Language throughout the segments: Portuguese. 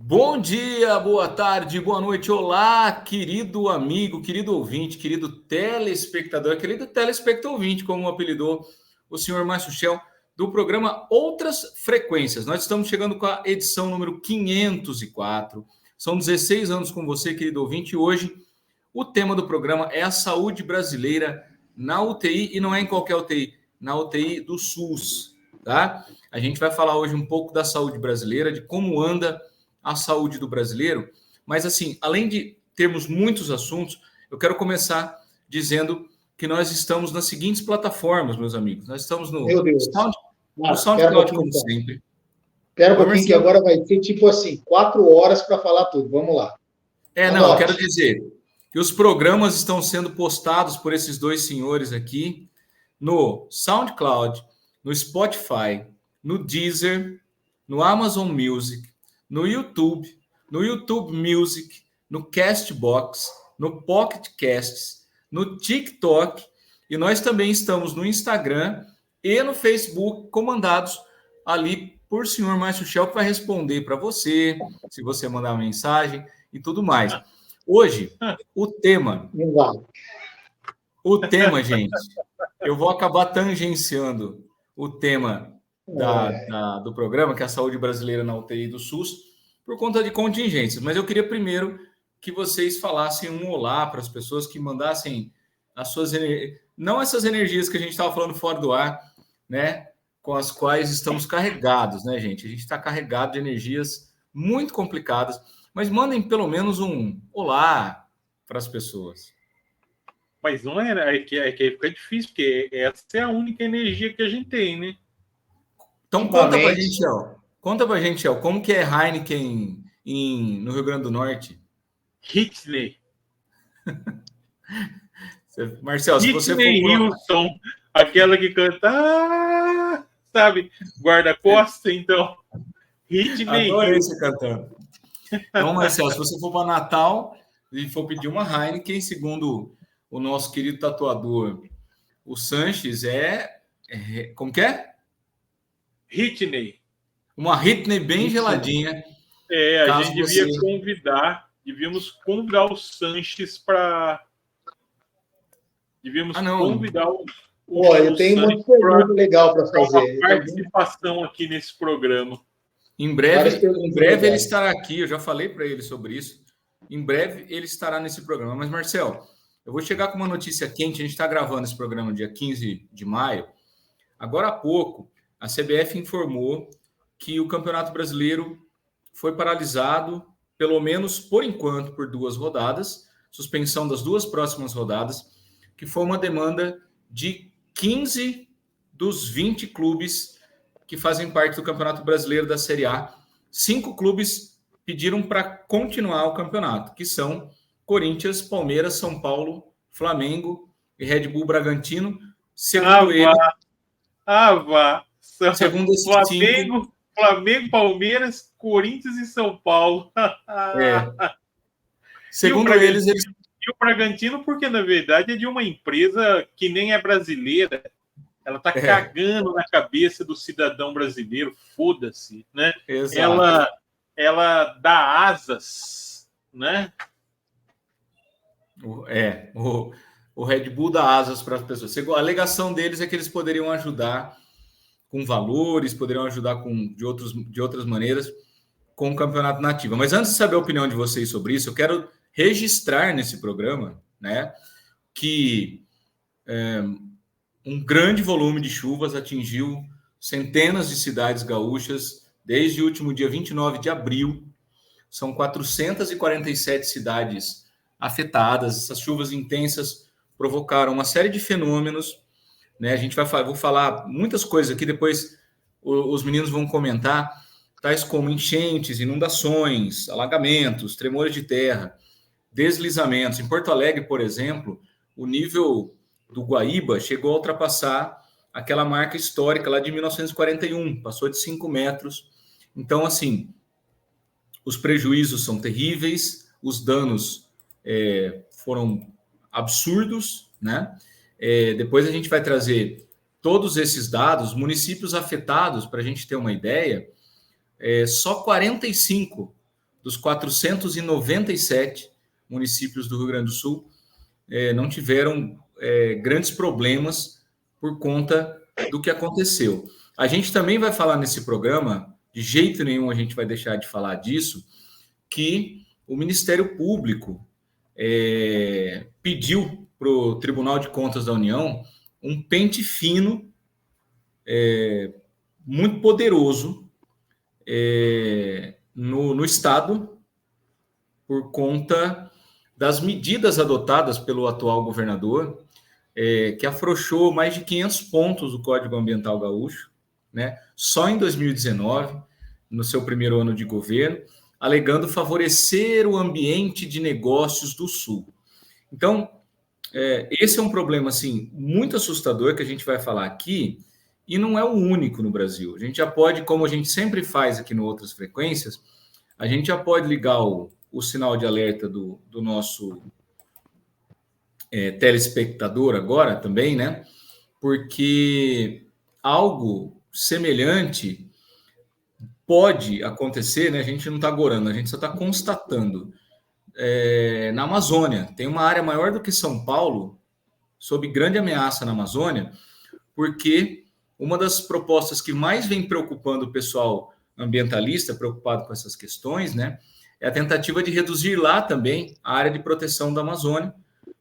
Bom dia, boa tarde, boa noite, olá, querido amigo, querido ouvinte, querido telespectador ouvinte, como apelidou o senhor Márcio Shell, do programa Outras Frequências. Nós estamos chegando com a edição número 504. São 16 anos com você, querido ouvinte, e hoje o tema do programa é a saúde brasileira na UTI, e não é em qualquer UTI, na UTI do SUS, tá? A gente vai falar hoje um pouco da saúde brasileira, de como anda a saúde do brasileiro, mas assim, além de termos muitos assuntos, eu quero começar dizendo que nós estamos nas seguintes plataformas, meus amigos. Nós estamos no SoundCloud, como sempre. Espera um pouquinho que agora vai ter tipo assim, 4 horas para falar tudo. Vamos lá. Eu quero dizer que os programas estão sendo postados por esses dois senhores aqui no SoundCloud, no Spotify, no Deezer, no Amazon Music, no YouTube Music, no Castbox, no Pocket Casts, no TikTok, e nós também estamos no Instagram e no Facebook, comandados ali por senhor Márcio Shell, que vai responder para você, se você mandar uma mensagem e tudo mais. Hoje, o tema, gente, eu vou acabar tangenciando o tema do programa, que é a saúde brasileira na UTI do SUS, por conta de contingências. Mas eu queria primeiro que vocês falassem um olá para as pessoas, que mandassem as suas não essas energias que a gente estava falando fora do ar, né? Com as quais estamos carregados, né, gente? A gente está carregado de energias muito complicadas, mas mandem pelo menos um olá para as pessoas. Mas não é que fica difícil, porque essa é a única energia que a gente tem, né? Então conta pra gente, ó. Conta pra gente, ó, como que é Heineken no Rio Grande do Norte? Hitney. Marcelo, se você for... Hilton, aquela que canta, sabe, guarda-costa, então. Hitney. Adorei você cantando. Então, Marcelo, se você for para Natal e for pedir uma Heineken, segundo o nosso querido tatuador, o Sanches, como que é? Hitney. Uma Hitney bem geladinha. A gente devíamos convidar o Sanches para... convidar o eu tenho uma pergunta legal para fazer. Uma participação aqui nesse programa. Em breve ele estará aqui, eu já falei para ele sobre isso. Em breve ele estará nesse programa. Mas, Marcelo, eu vou chegar com uma notícia quente. A gente está gravando esse programa dia 15 de maio. Agora há pouco, a CBF informou que o Campeonato Brasileiro foi paralisado, pelo menos por enquanto, por 2 rodadas, suspensão das 2 próximas rodadas, que foi uma demanda de 15 dos 20 clubes que fazem parte do Campeonato Brasileiro da Série A. 5 clubes pediram para continuar o campeonato, que são Corinthians, Palmeiras, São Paulo, Flamengo e Red Bull Bragantino. Segundo Segundo esses Flamengo, Palmeiras, Corinthians e São Paulo. Segundo eles... E o Bragantino, porque, na verdade, é de uma empresa que nem é brasileira. Ela está cagando na cabeça do cidadão brasileiro. Foda-se, né? Exato. Ela dá asas, né? O Red Bull dá asas para as pessoas. A alegação deles é que eles poderiam ajudar com valores, poderiam ajudar de outras maneiras com o campeonato nativo. Mas antes de saber a opinião de vocês sobre isso, eu quero registrar nesse programa, né, que um grande volume de chuvas atingiu centenas de cidades gaúchas desde o último dia 29 de abril. São 447 cidades afetadas. Essas chuvas intensas provocaram uma série de fenômenos, né? Vou falar muitas coisas aqui, depois os meninos vão comentar, tais como enchentes, inundações, alagamentos, tremores de terra, deslizamentos. Em Porto Alegre, por exemplo, o nível do Guaíba chegou a ultrapassar aquela marca histórica lá de 1941, passou de 5 metros. Então, assim, os prejuízos são terríveis, os danos foram absurdos, né? Depois a gente vai trazer todos esses dados, municípios afetados, para a gente ter uma ideia, só 45 dos 497 municípios do Rio Grande do Sul não tiveram grandes problemas por conta do que aconteceu. A gente também vai falar nesse programa, de jeito nenhum a gente vai deixar de falar disso, que o Ministério Público pediu para o Tribunal de Contas da União um pente fino muito poderoso no Estado por conta das medidas adotadas pelo atual governador, que afrouxou mais de 500 pontos do Código Ambiental Gaúcho, né, só em 2019, no seu primeiro ano de governo, alegando favorecer o ambiente de negócios do Sul. Então, esse é um problema assim, muito assustador que a gente vai falar aqui, e não é o único no Brasil. A gente já pode, como a gente sempre faz aqui no Outras Frequências, a gente já pode ligar o sinal de alerta do nosso telespectador agora também, né? Porque algo semelhante pode acontecer, né? A gente não está agorando, a gente só está constatando. Na Amazônia, tem uma área maior do que São Paulo, sob grande ameaça na Amazônia, porque uma das propostas que mais vem preocupando o pessoal ambientalista, preocupado com essas questões, né, é a tentativa de reduzir lá também a área de proteção da Amazônia,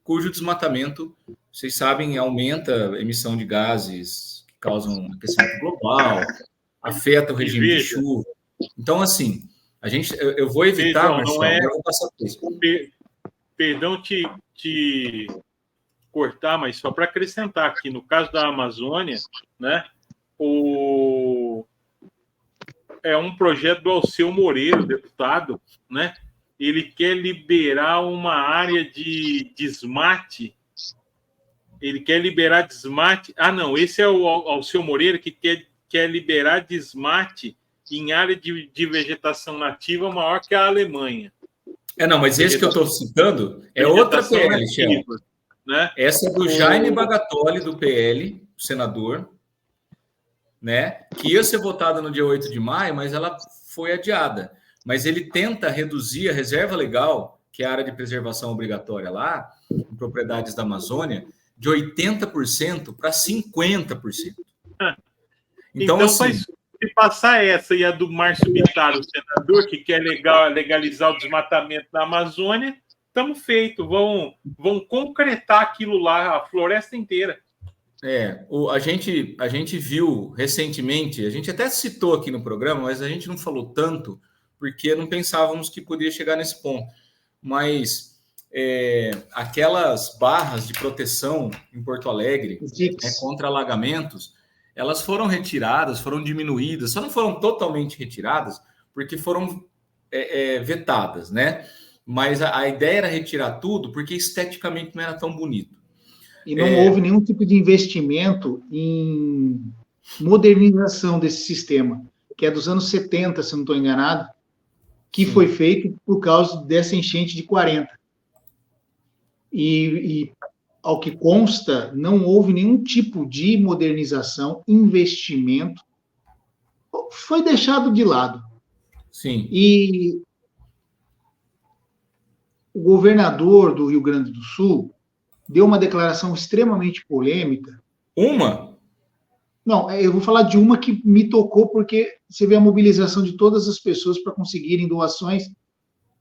cujo desmatamento, vocês sabem, aumenta a emissão de gases que causam aquecimento global, afeta o regime de chuva. Então, assim, eu vou evitar, Marcelo, eu vou passar por isso. Perdão te cortar, mas só para acrescentar aqui, no caso da Amazônia, né, é um projeto do Alceu Moreira, deputado, né? Ele quer liberar uma área de desmate. Ele quer liberar desmate. Ah, não, esse é o Alceu Moreira que quer liberar desmate em área de vegetação nativa maior que a Alemanha. Não, mas esse que eu estou citando é outra PL, nativa, né? Essa é do Jaime Bagatoli, do PL, senador, né? Que ia ser votada no dia 8 de maio, mas ela foi adiada. Mas ele tenta reduzir a reserva legal, que é a área de preservação obrigatória lá, em propriedades da Amazônia, de 80% para 50%. Então assim, se passar essa e a do Márcio Bittar, o senador, que quer legalizar o desmatamento na Amazônia, estamos feitos. Vão concretar aquilo lá, a floresta inteira. A gente viu recentemente, a gente até citou aqui no programa, mas a gente não falou tanto, porque não pensávamos que poderia chegar nesse ponto. Mas aquelas barras de proteção em Porto Alegre, contra alagamentos, elas foram retiradas, foram diminuídas, só não foram totalmente retiradas, porque foram vetadas, né? Mas a ideia era retirar tudo, porque esteticamente não era tão bonito. E não houve nenhum tipo de investimento em modernização desse sistema, que é dos anos 70, se não estou enganado, que Sim. foi feito por causa dessa enchente de 40. E, ao que consta, não houve nenhum tipo de modernização, investimento, foi deixado de lado. Sim. E o governador do Rio Grande do Sul deu uma declaração extremamente polêmica. Uma? Não, eu vou falar de uma que me tocou, porque você vê a mobilização de todas as pessoas para conseguirem doações, Sim.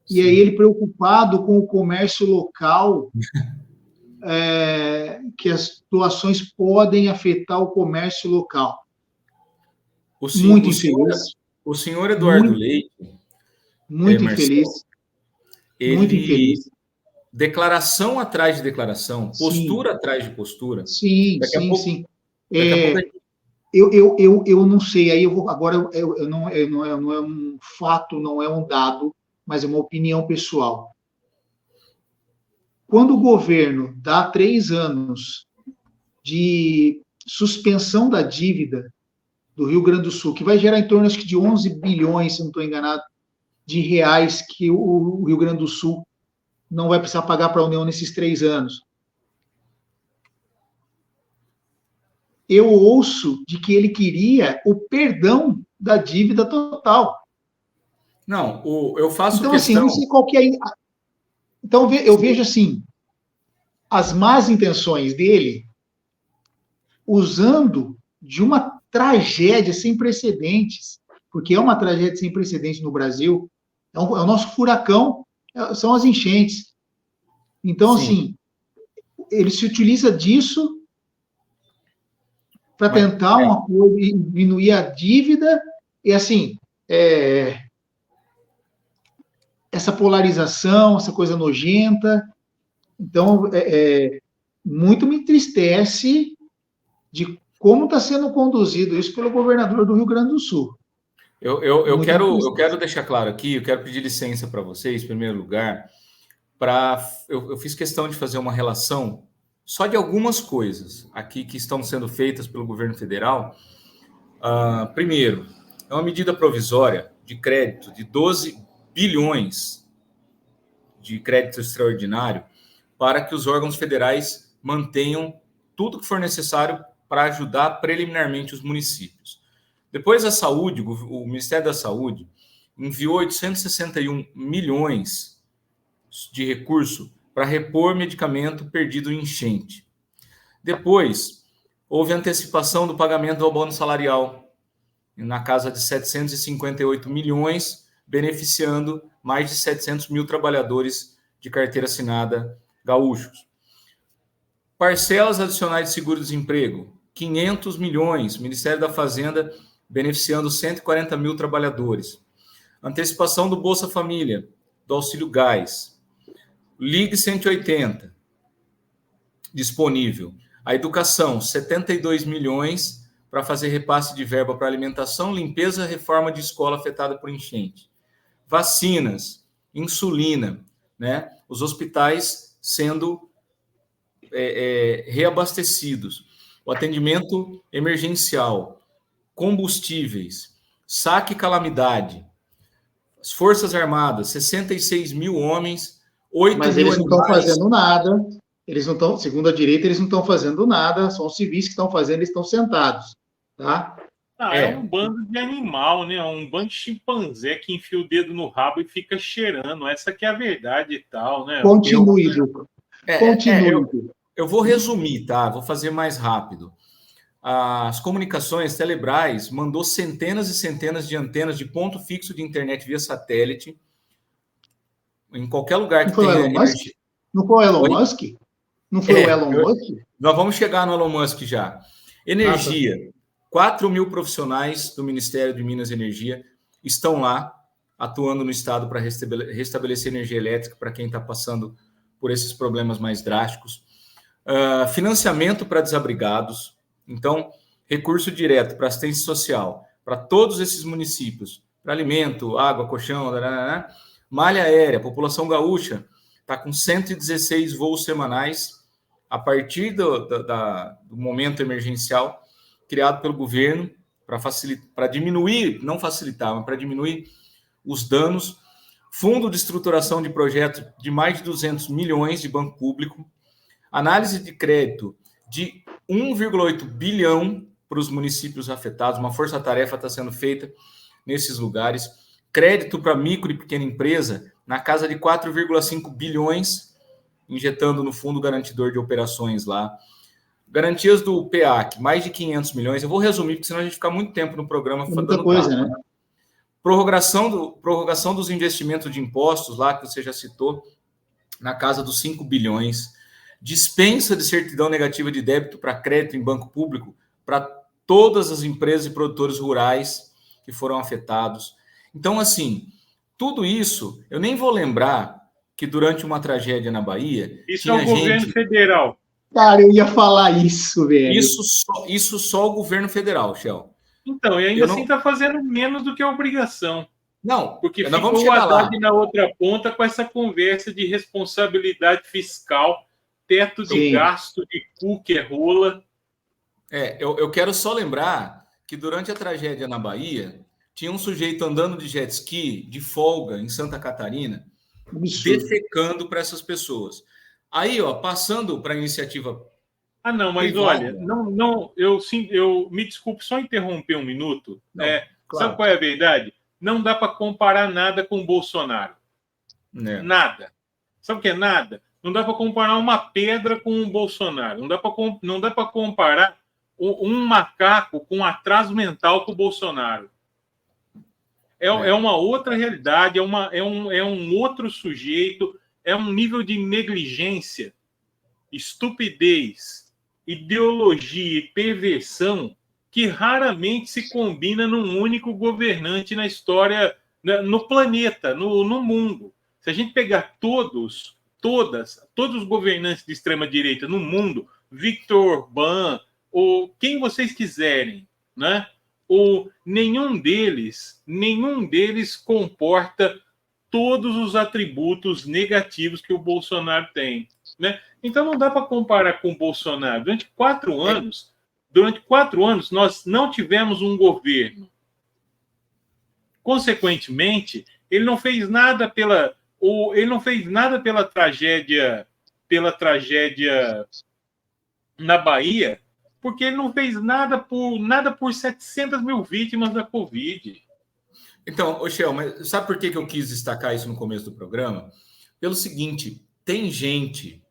e aí ele preocupado com o comércio local, que as doações podem afetar o comércio local. Muito infeliz. O senhor Eduardo Leite. Muito infeliz. Muito infeliz. Declaração atrás de declaração, postura atrás de postura. Sim, sim. Eu não sei, aí eu vou agora não é um fato, não é um dado, mas é uma opinião pessoal. Quando o governo dá 3 anos de suspensão da dívida do Rio Grande do Sul, que vai gerar em torno, acho que, de 11 bilhões, se não estou enganado, de reais que o Rio Grande do Sul não vai precisar pagar para a União nesses 3 anos. Eu ouço de que ele queria o perdão da dívida total. Não, eu faço Então, questão... assim, eu não sei qual que é... Então, eu vejo, assim, as más intenções dele usando de uma tragédia sem precedentes, porque é uma tragédia sem precedentes no Brasil, é o nosso furacão, são as enchentes. Então, Sim. assim, ele se utiliza disso para tentar um acordo e diminuir a dívida, e assim, essa polarização, essa coisa nojenta. Então, muito me entristece de como está sendo conduzido isso pelo governador do Rio Grande do Sul. Eu quero deixar claro aqui, eu quero pedir licença para vocês, em primeiro lugar, eu fiz questão de fazer uma relação só de algumas coisas aqui que estão sendo feitas pelo governo federal. Primeiro, é uma medida provisória de crédito de 12 bilhões de crédito extraordinário para que os órgãos federais mantenham tudo que for necessário para ajudar preliminarmente os municípios. Depois, a saúde, o Ministério da Saúde enviou 861 milhões de recurso para repor medicamento perdido em enchente. Depois, houve antecipação do pagamento do abono salarial, na casa de 758 milhões, beneficiando mais de 700 mil trabalhadores de carteira assinada gaúchos. Parcelas adicionais de seguro-desemprego, 500 milhões, Ministério da Fazenda beneficiando 140 mil trabalhadores. Antecipação do Bolsa Família, do Auxílio Gás. Ligue 180, disponível. A educação, 72 milhões para fazer repasse de verba para alimentação, limpeza e reforma de escola afetada por enchente. Vacinas, insulina, né? Os hospitais sendo reabastecidos. O atendimento emergencial, combustíveis, saque e calamidade, as Forças Armadas, 66 mil homens, 8 Mas mil eles não estão fazendo nada, eles não estão, segundo a direita, eles não estão fazendo nada, são os civis que estão fazendo, eles estão sentados, tá? É um bando de animal, né? Um bando de chimpanzé que enfia o dedo no rabo e fica cheirando. Essa que é a verdade e tal, né? Continue, Juca. Continue. Eu vou resumir, tá? Vou fazer mais rápido. As comunicações, Telebrás, mandou centenas e centenas de antenas de ponto fixo de internet via satélite em qualquer lugar que tenha energia. Não foi o Elon Musk? Não foi o Elon Musk? Nós vamos chegar no Elon Musk já. Energia. 4 mil profissionais do Ministério de Minas e Energia estão lá, atuando no Estado para restabelecer energia elétrica para quem está passando por esses problemas mais drásticos. Financiamento para desabrigados. Então, recurso direto para assistência social para todos esses municípios, para alimento, água, colchão, malha aérea, população gaúcha está com 116 voos semanais a partir do momento emergencial criado pelo governo para diminuir, não facilitar, mas para diminuir os danos. Fundo de estruturação de projetos de mais de 200 milhões de banco público. Análise de crédito de 1,8 bilhão para os municípios afetados. Uma força-tarefa está sendo feita nesses lugares. Crédito para micro e pequena empresa na casa de 4,5 bilhões, injetando no Fundo Garantidor de Operações lá. Garantias do PEAC, mais de 500 milhões. Eu vou resumir, porque senão a gente fica muito tempo no programa. Muita coisa, né? Prorrogação dos investimentos de impostos lá, que você já citou, na casa dos 5 bilhões. Dispensa de certidão negativa de débito para crédito em banco público para todas as empresas e produtores rurais que foram afetados. Então, assim, tudo isso, eu nem vou lembrar que durante uma tragédia na Bahia... Isso é o governo federal. Cara, eu ia falar isso, velho. Isso só o governo federal, Shell. Então, e ainda assim está fazendo menos do que a obrigação. Não, porque ficou o Haddad na outra ponta com essa conversa de responsabilidade fiscal, teto de gasto de cu que é rola. Eu quero só lembrar que durante a tragédia na Bahia, tinha um sujeito andando de jet ski, de folga, em Santa Catarina, defecando para essas pessoas. Aí, passando para a iniciativa... não, mas privada. Olha, eu me desculpe só interromper um minuto. Claro. Sabe qual é a verdade? não dá para comparar nada com o Bolsonaro. Nada. Sabe o que é nada? Não dá para comparar uma pedra com o Bolsonaro. Não dá para comparar um macaco com atraso mental com o Bolsonaro. É uma outra realidade, é um outro sujeito, é um nível de negligência, estupidez, ideologia e perversão que raramente se combina num único governante na história, no planeta, no mundo. Se a gente pegar todos os governantes de extrema-direita no mundo, Viktor Orbán, ou quem vocês quiserem, né? Ou nenhum deles comporta todos os atributos negativos que o Bolsonaro tem, né? Então não dá para comparar com o Bolsonaro. Durante 4 anos, nós não tivemos um governo. Consequentemente, ele não fez nada pela tragédia na Bahia, porque ele não fez nada por 700 mil vítimas da Covid. Então, Oxel, mas sabe por que eu quis destacar isso no começo do programa? Pelo seguinte, tem gente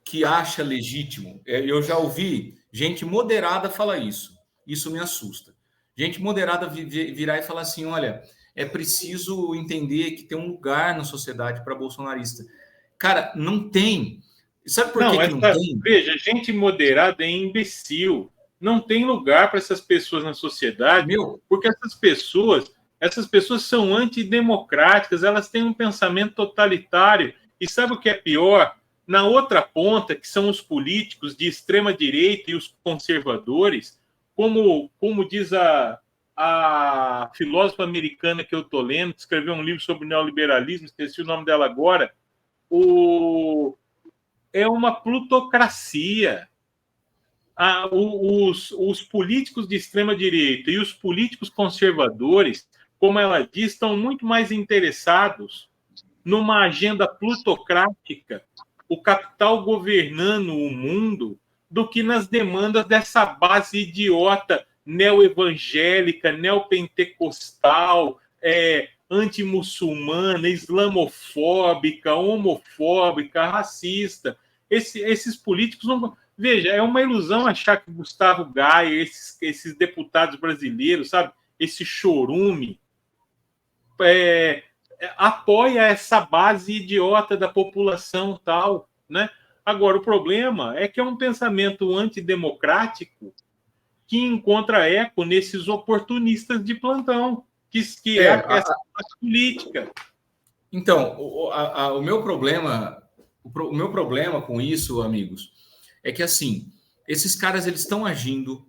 que acha legítimo, eu já ouvi gente moderada falar isso me assusta. Gente moderada virar e falar assim, olha, é preciso entender que tem um lugar na sociedade para bolsonarista. Cara, não tem. Sabe por que não tem? Veja, gente moderada é imbecil. Não tem lugar para essas pessoas na sociedade, porque essas pessoas são antidemocráticas, elas têm um pensamento totalitário. E sabe o que é pior? Na outra ponta, que são os políticos de extrema-direita e os conservadores, como diz a filósofa americana que eu estou lendo, que escreveu um livro sobre neoliberalismo, esqueci o nome dela agora, é uma plutocracia. Os políticos de extrema-direita e os políticos conservadores, como ela diz, estão muito mais interessados numa agenda plutocrática, o capital governando o mundo, do que nas demandas dessa base idiota neoevangélica, neopentecostal, antimuçulmana, islamofóbica, homofóbica, racista. Esses políticos não... Veja, é uma ilusão achar que Gustavo Gaia, esses deputados brasileiros, sabe, esse chorume, apoia essa base idiota da população tal, né? Agora, o problema é que é um pensamento antidemocrático que encontra eco nesses oportunistas de plantão, que é essa política. Então, o meu problema com isso, amigos, é que, assim, esses caras, eles estão agindo,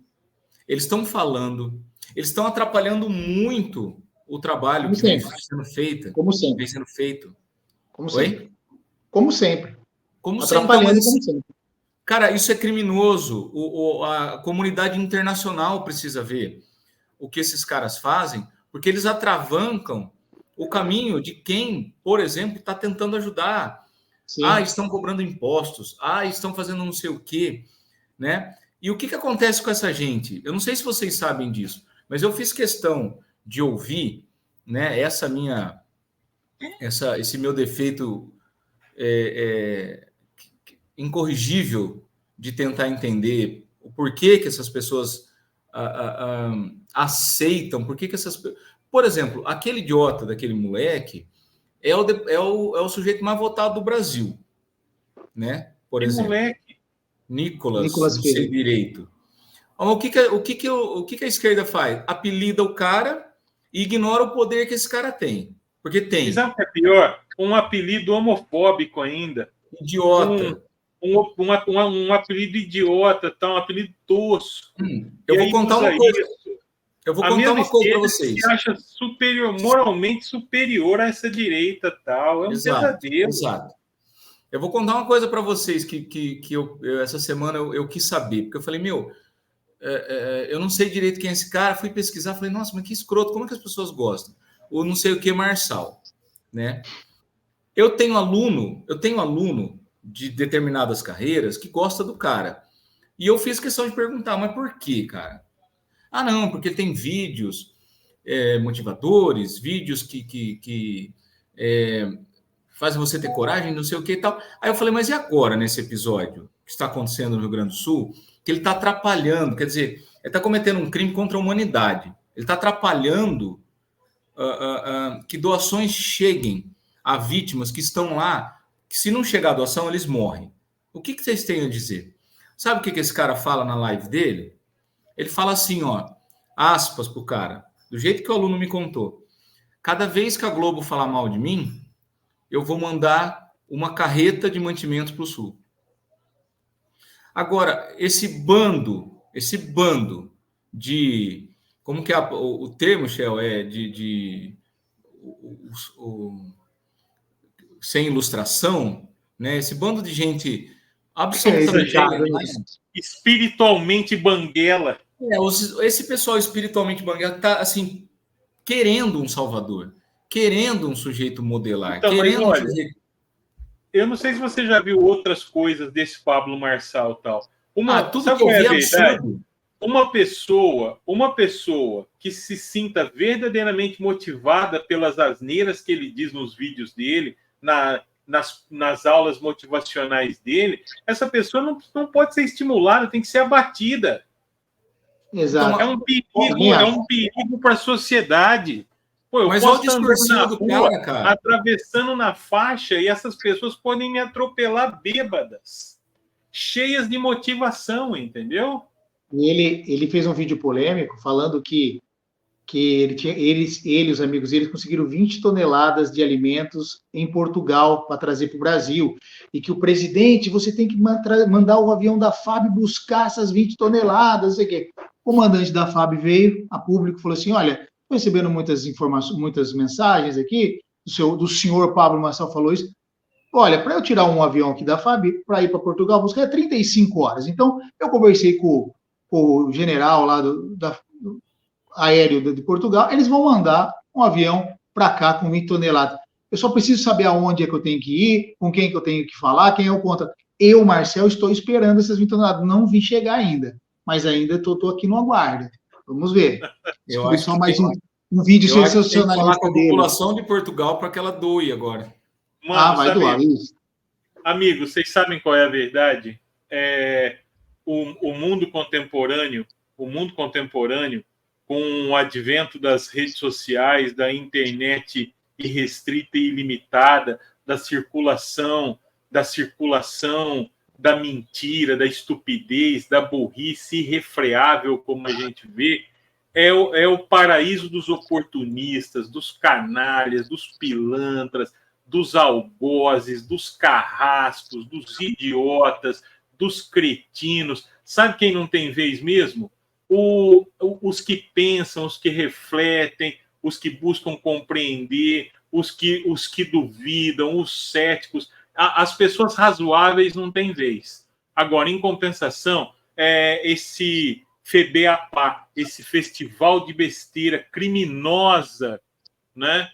eles estão falando, eles estão atrapalhando muito o trabalho que vem sendo feito. Como sempre. Vem sendo feito. Como sempre. Como sempre. Como atrapalhando sempre. Como sempre. Cara, isso é criminoso. A comunidade internacional precisa ver o que esses caras fazem, porque eles atravancam o caminho de quem, por exemplo, está tentando ajudar. Sim. Estão cobrando impostos. Estão fazendo não sei o quê, né? E o que acontece com essa gente? Eu não sei se vocês sabem disso, mas eu fiz questão de ouvir, né? Esse meu defeito incorrigível de tentar entender o porquê que essas pessoas aceitam, por que essas... Por exemplo, aquele idiota daquele moleque é o sujeito mais votado do Brasil, né? Por exemplo, moleque. Nicolas não sei direito. O que a esquerda faz? Apelida o cara e ignora o poder que esse cara tem. Porque tem. E sabe o que é pior? Um apelido homofóbico ainda. Idiota. Um apelido idiota, tá? Um apelido tosco. Eu vou contar uma coisa. Eu vou contar uma coisa para vocês. Se acha moralmente superior a essa direita, tal. É um pesadelo. Exato. Eu vou contar uma coisa para vocês que eu essa semana eu quis saber, porque eu falei, eu não sei direito quem é esse cara, fui pesquisar, falei, nossa, mas que escroto, como é que as pessoas gostam? Ou não sei o que, Marçal, né? Eu tenho aluno de determinadas carreiras que gosta do cara. E eu fiz questão de perguntar, mas por quê, cara? Não, porque tem vídeos motivadores, vídeos que fazem você ter coragem, não sei o que e tal. Aí eu falei, mas e agora nesse episódio que está acontecendo no Rio Grande do Sul? Que ele está atrapalhando, quer dizer, ele está cometendo um crime contra a humanidade. Ele está atrapalhando que doações cheguem a vítimas que estão lá, que se não chegar a doação, eles morrem. O que vocês têm a dizer? Sabe o que esse cara fala na live dele? Ele fala assim, ó, aspas pro cara, do jeito que o aluno me contou. Cada vez que a Globo falar mal de mim, eu vou mandar uma carreta de mantimentos para o Sul. Agora, esse bando de... Como que é o termo, Shell? Sem ilustração, né? Esse bando de gente absolutamente... espiritualmente banguela. Esse pessoal espiritualmente banguela está, assim, querendo um salvador, querendo um sujeito modelar, então, querendo olha, um sujeito... Eu não sei se você já viu outras coisas desse Pablo Marçal e tal. Tudo que eu vi é absurdo. Uma pessoa que se sinta verdadeiramente motivada pelas asneiras que ele diz nos vídeos dele, nas aulas motivacionais dele, essa pessoa não pode ser estimulada, tem que ser abatida. Exato. Então, é um perigo para a sociedade. Pô, mas olha o discursinho do cara, atravessando na faixa, e essas pessoas podem me atropelar bêbadas, cheias de motivação, entendeu? Ele fez um vídeo polêmico falando que ele e os amigos dele conseguiram 20 toneladas de alimentos em Portugal para trazer para o Brasil. E que o presidente, você tem que mandar o avião da FAB buscar essas 20 toneladas, não sei o quê. O comandante da FAB veio a público e falou assim, olha, estou recebendo muitas informações, muitas mensagens aqui, do senhor Pablo Marçal falou isso. Olha, para eu tirar um avião aqui da FAB para ir para Portugal buscar é 35 horas. Então, eu conversei com o general lá do aéreo de Portugal, eles vão mandar um avião para cá com 20 toneladas. Eu só preciso saber aonde é que eu tenho que ir, com quem que eu tenho que falar, quem é o contato. Eu, Marcel, estou esperando essas 20 toneladas. Não vi chegar ainda, mas ainda estou aqui no aguardo. Vamos ver. Eu acho só mais um vídeo sensacional. Falar com a população de Portugal para que ela doe agora. Mano, vai doar isso. Amigo, vocês sabem qual é a verdade? O mundo contemporâneo, com o advento das redes sociais, da internet irrestrita e ilimitada, da circulação, da mentira, da estupidez, da burrice irrefreável, como a gente vê, é o paraíso dos oportunistas, dos canalhas, dos pilantras, dos algozes, dos carrascos, dos idiotas, dos cretinos. Sabe quem não tem vez mesmo? Os que pensam, os que refletem, os que buscam compreender, os que duvidam, os céticos. As pessoas razoáveis não têm vez. Agora, em compensação, esse FEBEAPA, esse festival de besteira criminosa, né?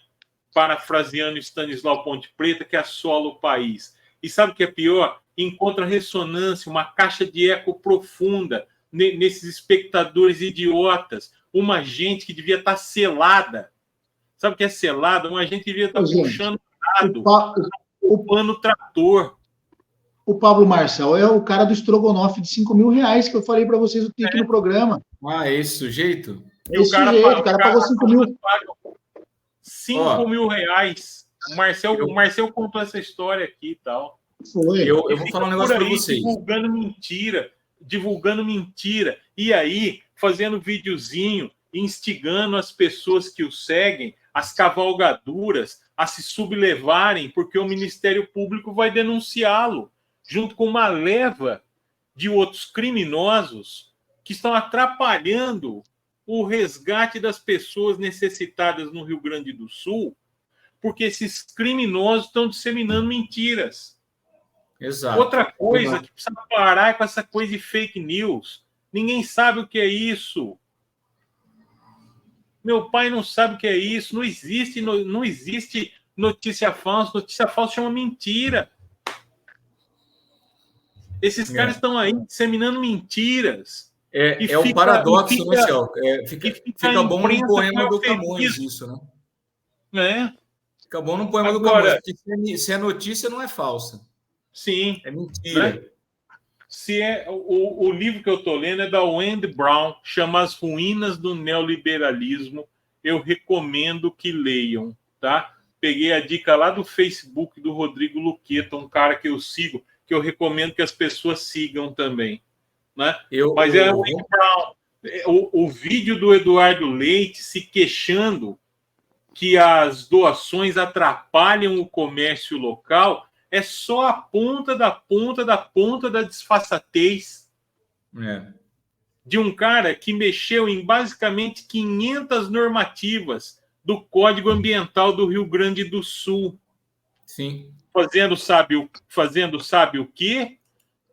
Parafraseando Stanislau Ponte Preta, que assola o país. E sabe o que é pior? Encontra ressonância, uma caixa de eco profunda nesses espectadores idiotas. Uma gente que devia estar selada. Sabe o que é selada? Uma gente que devia estar puxando o pano trator. O Pablo Marçal é o cara do estrogonofe de R$5.000 que eu falei para vocês aqui no programa. Esse sujeito? O cara pagou 5 mil. 5 mil reais. O Marcel contou essa história aqui e tal. Eu vou falar um negócio para vocês. Divulgando mentira. E aí, fazendo videozinho, instigando as pessoas que o seguem, as cavalgaduras, a se sublevarem, porque o Ministério Público vai denunciá-lo, junto com uma leva de outros criminosos que estão atrapalhando o resgate das pessoas necessitadas no Rio Grande do Sul, porque esses criminosos estão disseminando mentiras. Exato. Outra coisa que precisa parar é com essa coisa de fake news. Ninguém sabe o que é isso. Meu pai não sabe o que é isso. Não existe notícia falsa. Notícia falsa chama mentira. Esses caras estão aí disseminando mentiras. É o paradoxo, né, Céu? Fica bom num poema do Camões, isso, né? Fica bom num poema do Camões, porque se é notícia, não é falsa. Sim. É mentira. Né? Se é o livro que eu estou lendo é da Wendy Brown, chama As Ruínas do Neoliberalismo. Eu recomendo que leiam, tá? Peguei a dica lá do Facebook do Rodrigo Luqueta, um cara que eu sigo, que eu recomendo que as pessoas sigam também, né? Mas é o Wendy Brown. O vídeo do Eduardo Leite se queixando que as doações atrapalham o comércio local é só a ponta da disfarçatez de um cara que mexeu em basicamente 500 normativas do Código Ambiental do Rio Grande do Sul. Sim. Fazendo sabe o quê?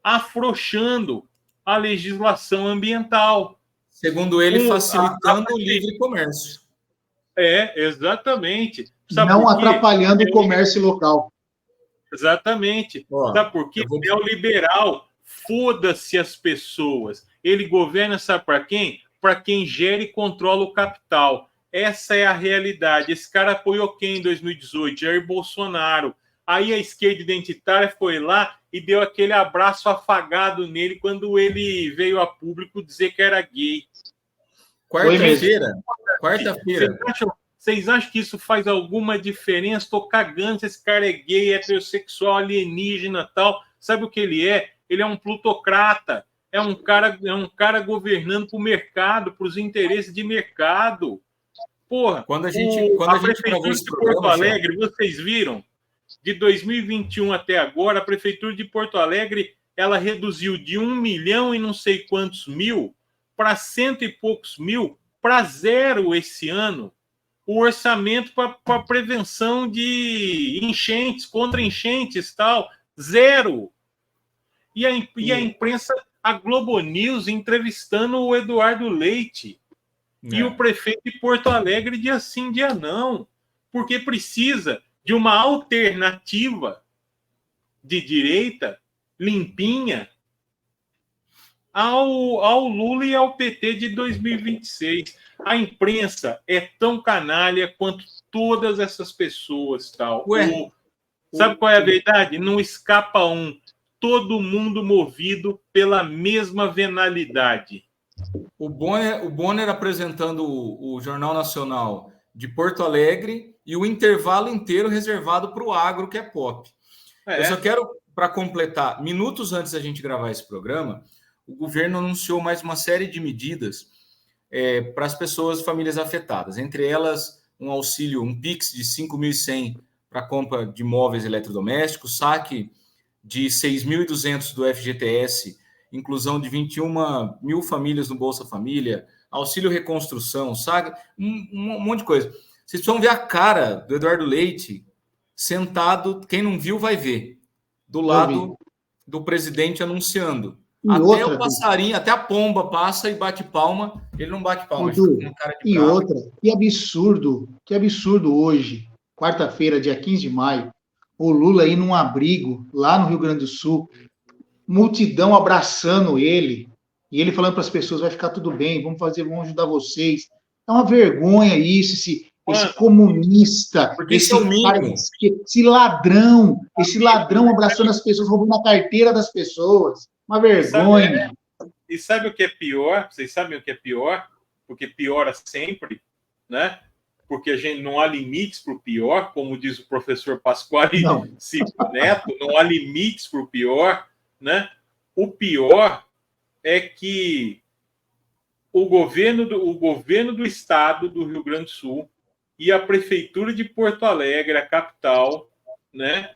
Afrouxando a legislação ambiental. Segundo ele, facilitando o livre comércio. Exatamente. Não atrapalhando o comércio local. Exatamente. Sabe por quê? Neoliberal. Foda-se as pessoas. Ele governa, sabe para quem? Para quem gera e controla o capital. Essa é a realidade. Esse cara apoiou quem em 2018? Jair Bolsonaro. Aí a esquerda identitária foi lá e deu aquele abraço afagado nele quando ele veio a público dizer que era gay. Quarta-feira. Vocês acham que isso faz alguma diferença? Estou cagando se esse cara é gay, heterossexual, alienígena e tal. Sabe o que ele é? Ele é um plutocrata. É um cara governando para o mercado, para os interesses de mercado. Porra, quando a gente Prefeitura de Porto Alegre, vocês viram? De 2021 até agora, a Prefeitura de Porto Alegre ela reduziu de 1 milhão e não sei quantos mil para 100 e poucos mil, para zero esse ano, o orçamento para prevenção de enchentes, contra enchentes e tal, zero. E a imprensa, a Globo News, entrevistando o Eduardo Leite e o prefeito de Porto Alegre dia sim, dia não, porque precisa de uma alternativa de direita limpinha ao Lula e ao PT de 2026. A imprensa é tão canalha quanto todas essas pessoas. Tal. Sabe qual é a verdade? Não escapa um. Todo mundo movido pela mesma venalidade. O Bonner apresentando o Jornal Nacional de Porto Alegre e o intervalo inteiro reservado para o agro, que é pop. Eu só quero, para completar, minutos antes da gente gravar esse programa, o governo anunciou mais uma série de medidas para as pessoas e famílias afetadas. Entre elas, um auxílio, um PIX de 5.100 para compra de móveis eletrodomésticos, saque de 6.200 do FGTS, inclusão de 21 mil famílias no Bolsa Família, auxílio reconstrução, sabe? Um monte de coisa. Vocês precisam ver a cara do Eduardo Leite sentado, quem não viu vai ver, do lado do presidente anunciando. Até o passarinho, até a pomba passa e bate palma, ele não bate palma. Que absurdo hoje, quarta-feira, dia 15 de maio, o Lula aí num abrigo, lá no Rio Grande do Sul, multidão abraçando ele, e ele falando para as pessoas, vai ficar tudo bem, vamos ajudar vocês. É uma vergonha isso, esse comunista, esse ladrão abraçando as pessoas, roubando a carteira das pessoas. Uma vergonha. E sabe o que é pior? Vocês sabem o que é pior? Porque piora sempre, né? Porque a gente não há limites para o pior, como diz o professor Pasquale Silva Neto, não há limites para o pior, né? O pior é que o governo do estado do Rio Grande do Sul e a prefeitura de Porto Alegre, a capital, né,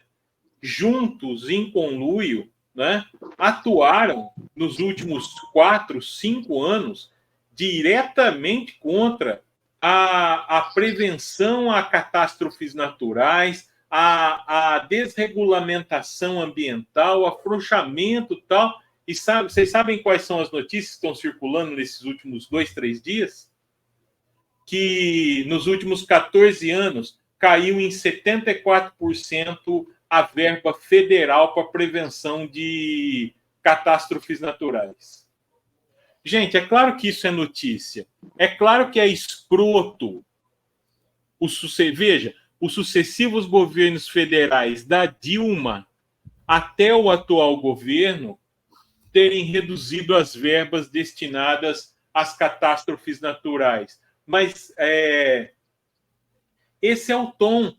juntos, em conluio, né, atuaram nos últimos 4, 5 anos diretamente contra a prevenção a catástrofes naturais, a desregulamentação ambiental, afrouxamento e tal. E vocês sabem quais são as notícias que estão circulando nesses últimos 2, 3 dias? Que nos últimos 14 anos caiu em 74% a verba federal para prevenção de catástrofes naturais. Gente, é claro que isso é notícia. É claro que é escroto. Veja, os sucessivos governos federais da Dilma até o atual governo terem reduzido as verbas destinadas às catástrofes naturais. Mas esse é o tom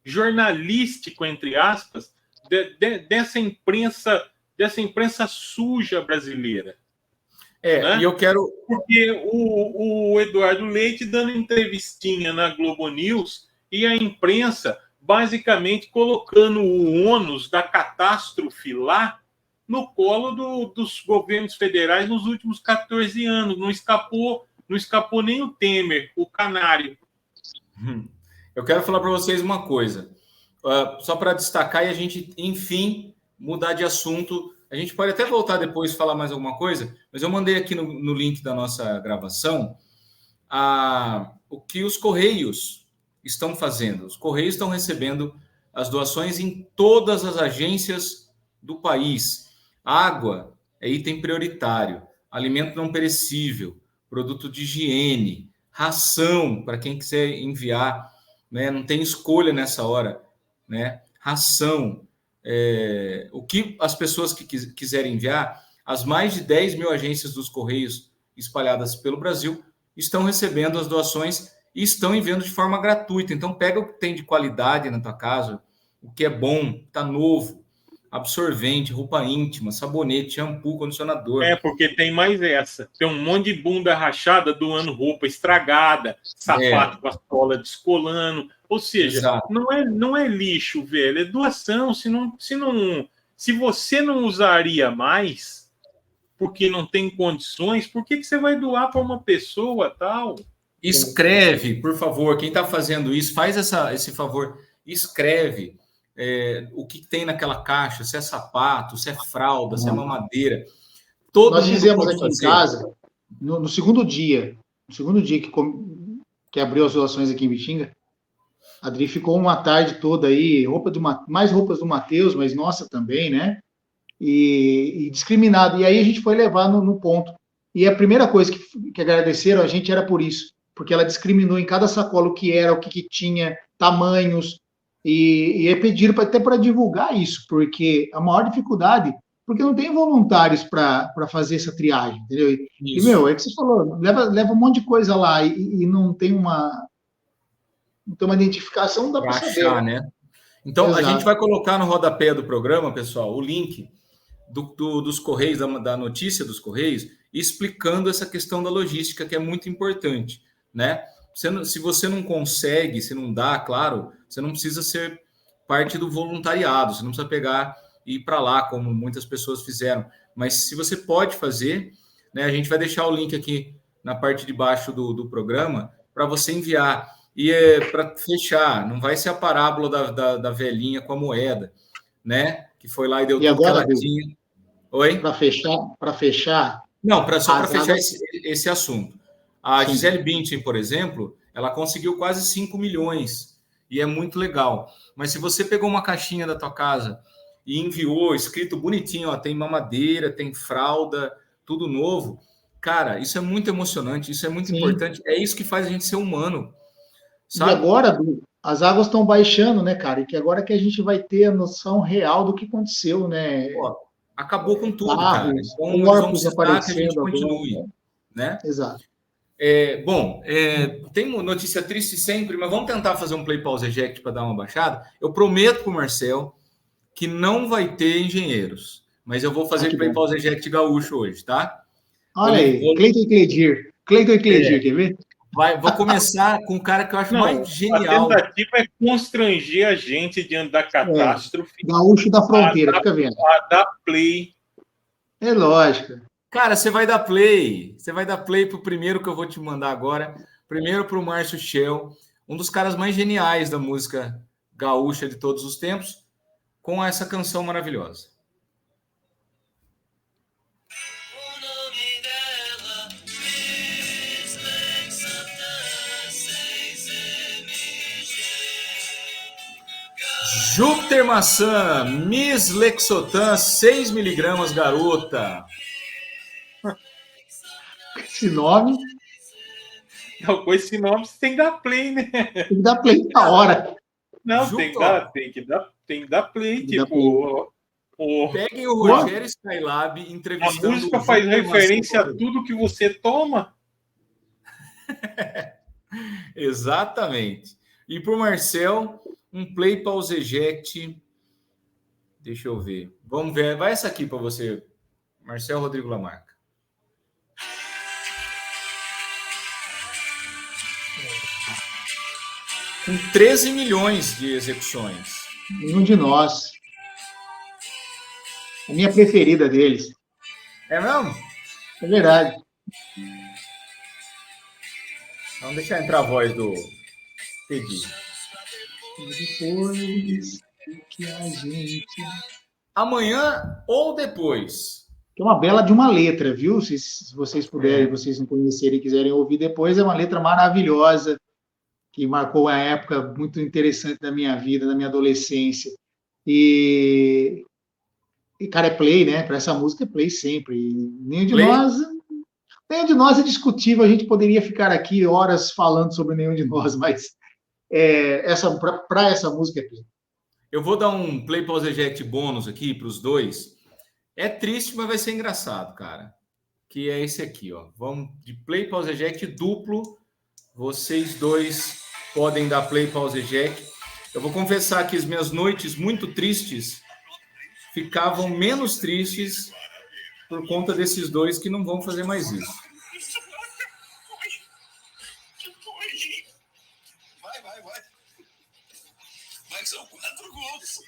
jornalístico, entre aspas, dessa imprensa suja brasileira. Né? E eu quero... Porque o Eduardo Leite dando entrevistinha na Globo News e a imprensa basicamente colocando o ônus da catástrofe lá no colo dos governos federais nos últimos 14 anos. Não escapou nem o Temer, o canário. Eu quero falar para vocês uma coisa, só para destacar e a gente, enfim, mudar de assunto. A gente pode até voltar depois e falar mais alguma coisa, mas eu mandei aqui no link da nossa gravação o que os Correios estão fazendo. Os Correios estão recebendo as doações em todas as agências do país. Água é item prioritário, alimento não perecível, produto de higiene, ração para quem quiser enviar, né? Não tem escolha nessa hora, né? Ração. O que as pessoas que quiserem enviar, as mais de 10 mil agências dos Correios espalhadas pelo Brasil estão recebendo as doações e estão enviando de forma gratuita. Então, pega o que tem de qualidade na tua casa, o que é bom, está novo, absorvente, roupa íntima, sabonete, shampoo, condicionador. Porque tem mais essa. Tem um monte de bunda rachada doando roupa estragada, sapato com a sola descolando. Ou seja, não é lixo, velho, é doação. Se você não usaria mais, porque não tem condições, por que você vai doar para uma pessoa tal? Escreve, por favor. Quem está fazendo isso, faz esse favor. Escreve o que tem naquela caixa, se é sapato, se é fralda, se é mamadeira. Nós fizemos aqui em casa, no segundo dia que abriu as doações aqui em Bitinga, a Adri ficou uma tarde toda aí, mais roupas do Matheus, mas nossa também, né? E discriminado. E aí a gente foi levar no ponto. E a primeira coisa que agradeceram a gente era por isso, porque ela discriminou em cada sacola o que era, o que tinha, tamanhos, e pediram até para divulgar isso, porque a maior dificuldade, porque não tem voluntários para fazer essa triagem, entendeu? E, meu, é que você falou, leva um monte de coisa lá e não tem uma identificação, não dá para saber. Né? Então, exato. A gente vai colocar no rodapé do programa, pessoal, o link dos Correios, da notícia dos Correios, explicando essa questão da logística, que é muito importante, né? Se você não consegue, se não dá, claro, você não precisa ser parte do voluntariado, você não precisa pegar e ir para lá, como muitas pessoas fizeram. Mas se você pode fazer, né, a gente vai deixar o link aqui na parte de baixo do programa para você enviar. E para fechar, não vai ser a parábola da velhinha com a moeda, né? Que foi lá e deu tudo agora, que ela tinha. Oi? Para fechar. Não, só para fechar esse assunto. A Sim. Gisele Bündchen, por exemplo, ela conseguiu quase 5 milhões. E é muito legal. Mas se você pegou uma caixinha da tua casa e enviou, escrito bonitinho, ó, tem mamadeira, tem fralda, tudo novo. Cara, isso é muito emocionante, isso é muito importante. É isso que faz a gente ser humano. Sabe? E agora, as águas estão baixando, né, cara? E que agora que a gente vai ter a noção real do que aconteceu, né? Pô, acabou com tudo, cara. Então, corpos aparecendo, que a gente continue, né? Exato. Tem notícia triste sempre, mas vamos tentar fazer um play pause eject para dar uma baixada. Eu prometo para o Marcel que não vai ter engenheiros, mas eu vou fazer play pause eject gaúcho hoje, tá? Olha aí, Cleiton e Cledir, quer ver? Vou começar com um cara que eu acho mais genial. A tentativa é constranger a gente diante da catástrofe. Gaúcho da fronteira, fica vendo. A dar play. É lógico. Cara, você vai dar play. Você vai dar play pro primeiro que eu vou te mandar agora. Primeiro pro Márcio Shell, um dos caras mais geniais da música gaúcha de todos os tempos, com essa canção maravilhosa. Júpiter Maçã, Miss Lexotan, 6 miligramas, garota. esse nome. Não, com esse nome você tem que dar play, né? Tem que dar play na hora. Não, tem que dar play. Tipo, peguem o Rogério Skylab a entrevistando. música faz referência a tudo que você toma. Exatamente. E para o Marcel, um play pause eject. Deixa eu ver. Vamos ver. Vai essa aqui para você, Marcel Rodrigo Lamarca. Com 13 milhões de execuções. Nenhum de nós. A minha preferida deles. É mesmo? É verdade. Vamos deixar entrar a voz do Teddy. Depois que a gente... Amanhã ou depois. É uma bela de uma letra, viu? Se vocês puderem, vocês não conhecerem e quiserem ouvir depois, é uma letra maravilhosa, que marcou uma época muito interessante da minha vida, da minha adolescência. E cara, é play, né? Para essa música é play sempre. E nenhum de nós é discutível. A gente poderia ficar aqui horas falando sobre nenhum de nós, mas para essa música é play. Eu vou dar um play pause eject bônus aqui para os dois. É triste, mas vai ser engraçado, cara. Que é esse aqui, ó. Vamos de play pause eject duplo. Vocês dois podem dar play pause eject. Eu vou confessar que as minhas noites muito tristes ficavam menos tristes por conta desses dois que não vão fazer mais isso. Vai, são 4 gols.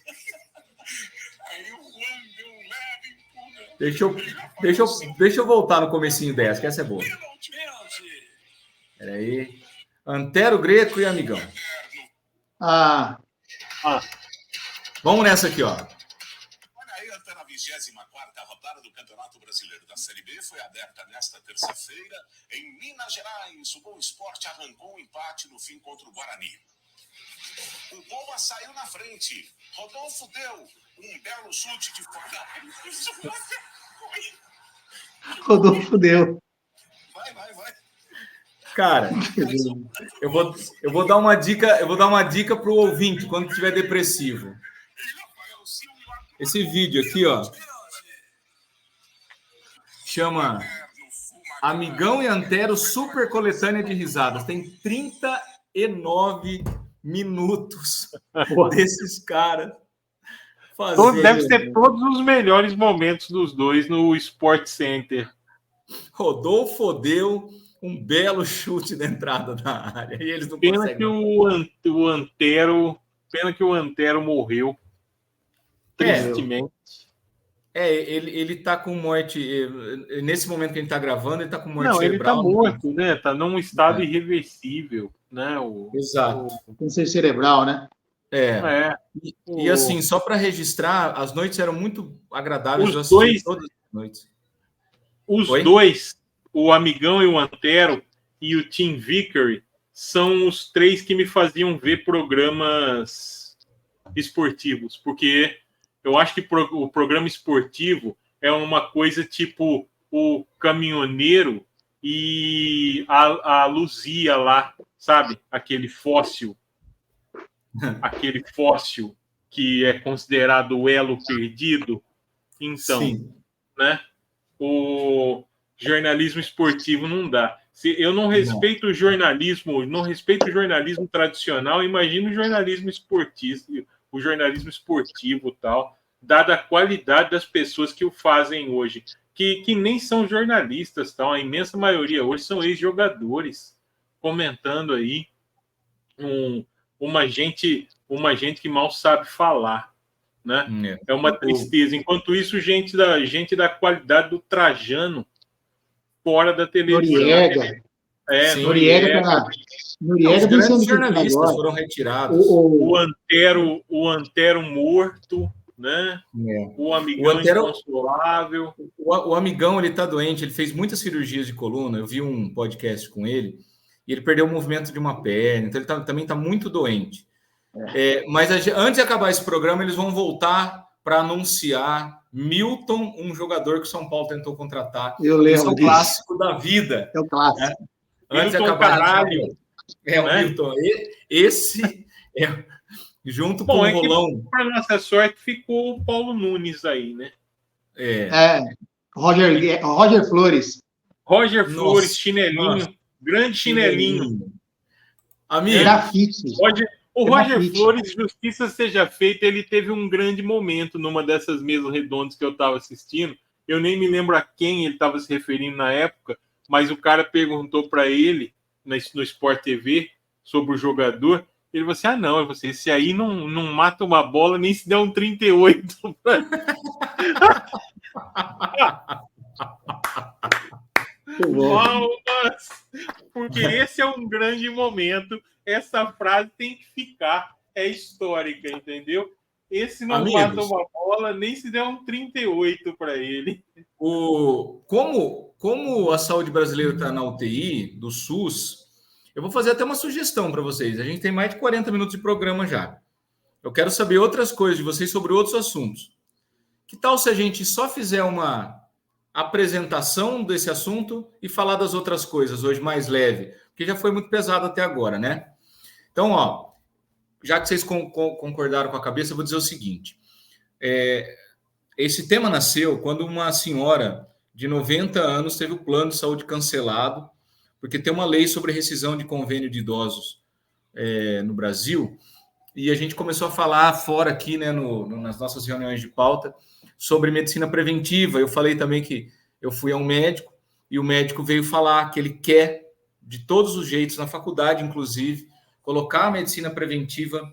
Aí o Deixa eu voltar no comecinho dessa, que essa é boa. Peraí. Antero, Greco e Amigão. Vamos nessa aqui, ó. Olha aí, até na 24ª rodada do Campeonato Brasileiro da Série B foi aberta nesta terça-feira em Minas Gerais. O Boa Esporte arrancou um empate no fim contra o Guarani. O Boa saiu na frente. Rodolfo deu um belo chute de fora. Rodolfo deu. Vai. Cara, eu vou dar uma dica para o ouvinte quando estiver depressivo. Esse vídeo aqui, ó, chama Amigão e Antero Super Coletânea de Risadas. Tem 39 minutos desses caras fazendo. Deve ser todos os melhores momentos dos dois no Sport Center. Rodolfo deu um belo chute da entrada da área. E eles não Pena que o Antero morreu. Tristemente. Ele tá com morte. Nesse momento que a gente tá gravando, ele tá com morte cerebral. Não, ele tá morto, né? Tá num estado irreversível, né? Exato. Câncer cerebral, né? E assim, só para registrar, as noites eram muito agradáveis. Os dois, todas as noites. Os dois, o Amigão e o Antero e o Tim Vickery, são os 3 que me faziam ver programas esportivos, porque eu acho que o programa esportivo é uma coisa tipo o caminhoneiro e a Luzia lá, sabe? Aquele fóssil que é considerado o elo perdido. Então, sim, né? O jornalismo esportivo não dá. Se eu não respeito o jornalismo, não respeito o jornalismo tradicional, imagina o jornalismo esportivo, o jornalismo esportivo e tal, dada a qualidade das pessoas que o fazem hoje, que nem são jornalistas, tal, a imensa maioria hoje são ex-jogadores comentando aí uma gente que mal sabe falar, né? É uma tristeza. Enquanto isso, gente da qualidade do Trajano fora da televisão. Noriega. Os grandes jornalistas foram retirados. O Antero morto, né? O Amigão inconsolável. O Amigão, ele tá doente, ele fez muitas cirurgias de coluna. Eu vi um podcast com ele e ele perdeu o movimento de uma perna, então ele também tá muito doente. Mas antes de acabar esse programa, eles vão voltar para anunciar Milton, um jogador que o São Paulo tentou contratar. Eu Esse é lembro o disso. clássico da vida. É o clássico. Né? Antes de Milton acabar Caralho. o né? Milton. Esse é junto Bom, com o é Rolão. que, para nossa sorte, ficou o Paulo Nunes aí, né? Roger Flores. Roger Nossa, Flores, chinelinho, nossa, grande chinelinho. Amigos, Grafite. O Roger Grafite. Flores, justiça seja feita, ele teve um grande momento numa dessas mesas redondas que eu estava assistindo. Eu nem me lembro a quem ele estava se referindo na época, mas o cara perguntou para ele, no Sport TV, sobre o jogador. Ele falou assim: ah, não, esse aí não mata uma bola nem se der um 38. Palmas! Porque esse é um grande momento. Essa frase tem que ficar. É histórica, entendeu? Esse não mata uma bola nem se der um 38 para ele. Como a saúde brasileira está na UTI do SUS, eu vou fazer até uma sugestão para vocês. A gente tem mais de 40 minutos de programa já. Eu quero saber outras coisas de vocês sobre outros assuntos. Que tal se a gente só fizer uma apresentação desse assunto e falar das outras coisas hoje mais leve? Porque já foi muito pesado até agora, né? Então, ó, já que vocês concordaram com a cabeça, eu vou dizer o seguinte. Esse tema nasceu quando uma senhora de 90 anos teve o plano de saúde cancelado, porque tem uma lei sobre rescisão de convênio de idosos no Brasil, e a gente começou a falar fora aqui, né, nas nossas reuniões de pauta, sobre medicina preventiva. Eu falei também que eu fui a um médico, e o médico veio falar que ele quer, de todos os jeitos, na faculdade, inclusive, colocar a medicina preventiva,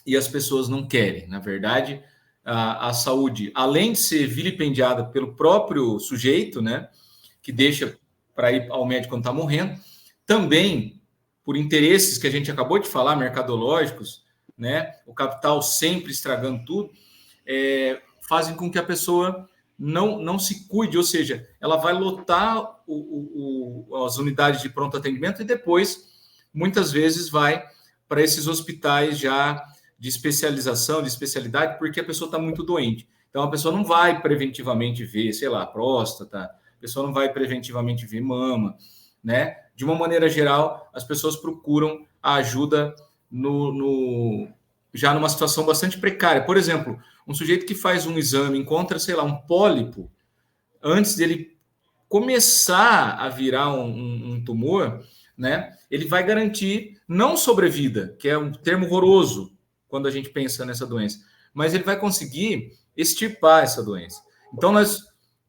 e as pessoas não querem. Na verdade, a saúde, além de ser vilipendiada pelo próprio sujeito, né, que deixa para ir ao médico quando está morrendo, também por interesses que a gente acabou de falar, mercadológicos, né, o capital sempre estragando tudo, fazem com que a pessoa não se cuide, ou seja, ela vai lotar as unidades de pronto atendimento e depois, muitas vezes, vai para esses hospitais já de especialização, de especialidade, porque a pessoa está muito doente. Então, a pessoa não vai preventivamente ver, sei lá, próstata, a pessoa não vai preventivamente ver mama, né? De uma maneira geral, as pessoas procuram a ajuda já numa situação bastante precária. Por exemplo, um sujeito que faz um exame, encontra, sei lá, um pólipo, antes dele começar a virar um tumor, né? Ele vai garantir não sobrevida, que é um termo horroroso quando a gente pensa nessa doença, mas ele vai conseguir extirpar essa doença. Então,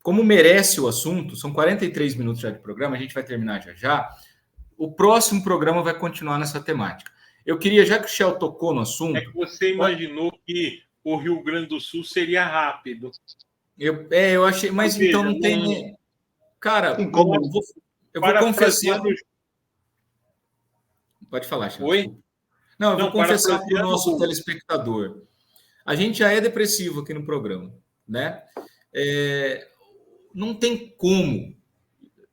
como merece o assunto, são 43 minutos já de programa, a gente vai terminar já. O próximo programa vai continuar nessa temática. Eu queria, já que o Shell tocou no assunto... É que você imaginou que o Rio Grande do Sul seria rápido. Eu achei, mas seja, então não tem... Cara, tem como... eu vou confessar... Pode falar, Shell. Oi? Não, eu vou confessar para o nosso telespectador. A gente já é depressivo aqui no programa, né? Não tem como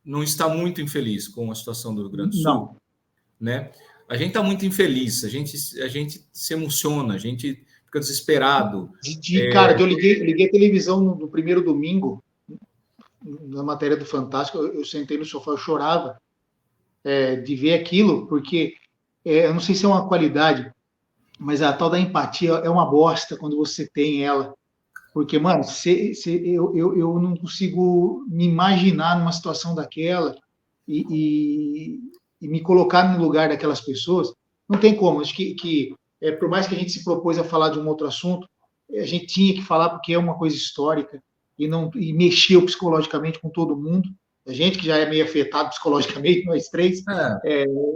não estar muito infeliz com a situação do Rio Grande do Sul. Não. Né? A gente está muito infeliz, a gente se emociona, a gente fica desesperado. Cara, eu liguei a televisão no primeiro domingo, na matéria do Fantástico, eu sentei no sofá, eu chorava de ver aquilo, porque eu não sei se é uma qualidade, mas a tal da empatia é uma bosta quando você tem ela. Porque, mano, eu não consigo me imaginar numa situação daquela e me colocar no lugar daquelas pessoas. Não tem como. Acho que por mais que a gente se propôs a falar de um outro assunto, a gente tinha que falar porque é uma coisa histórica e mexeu psicologicamente com todo mundo. A gente que já é meio afetado psicologicamente, nós três,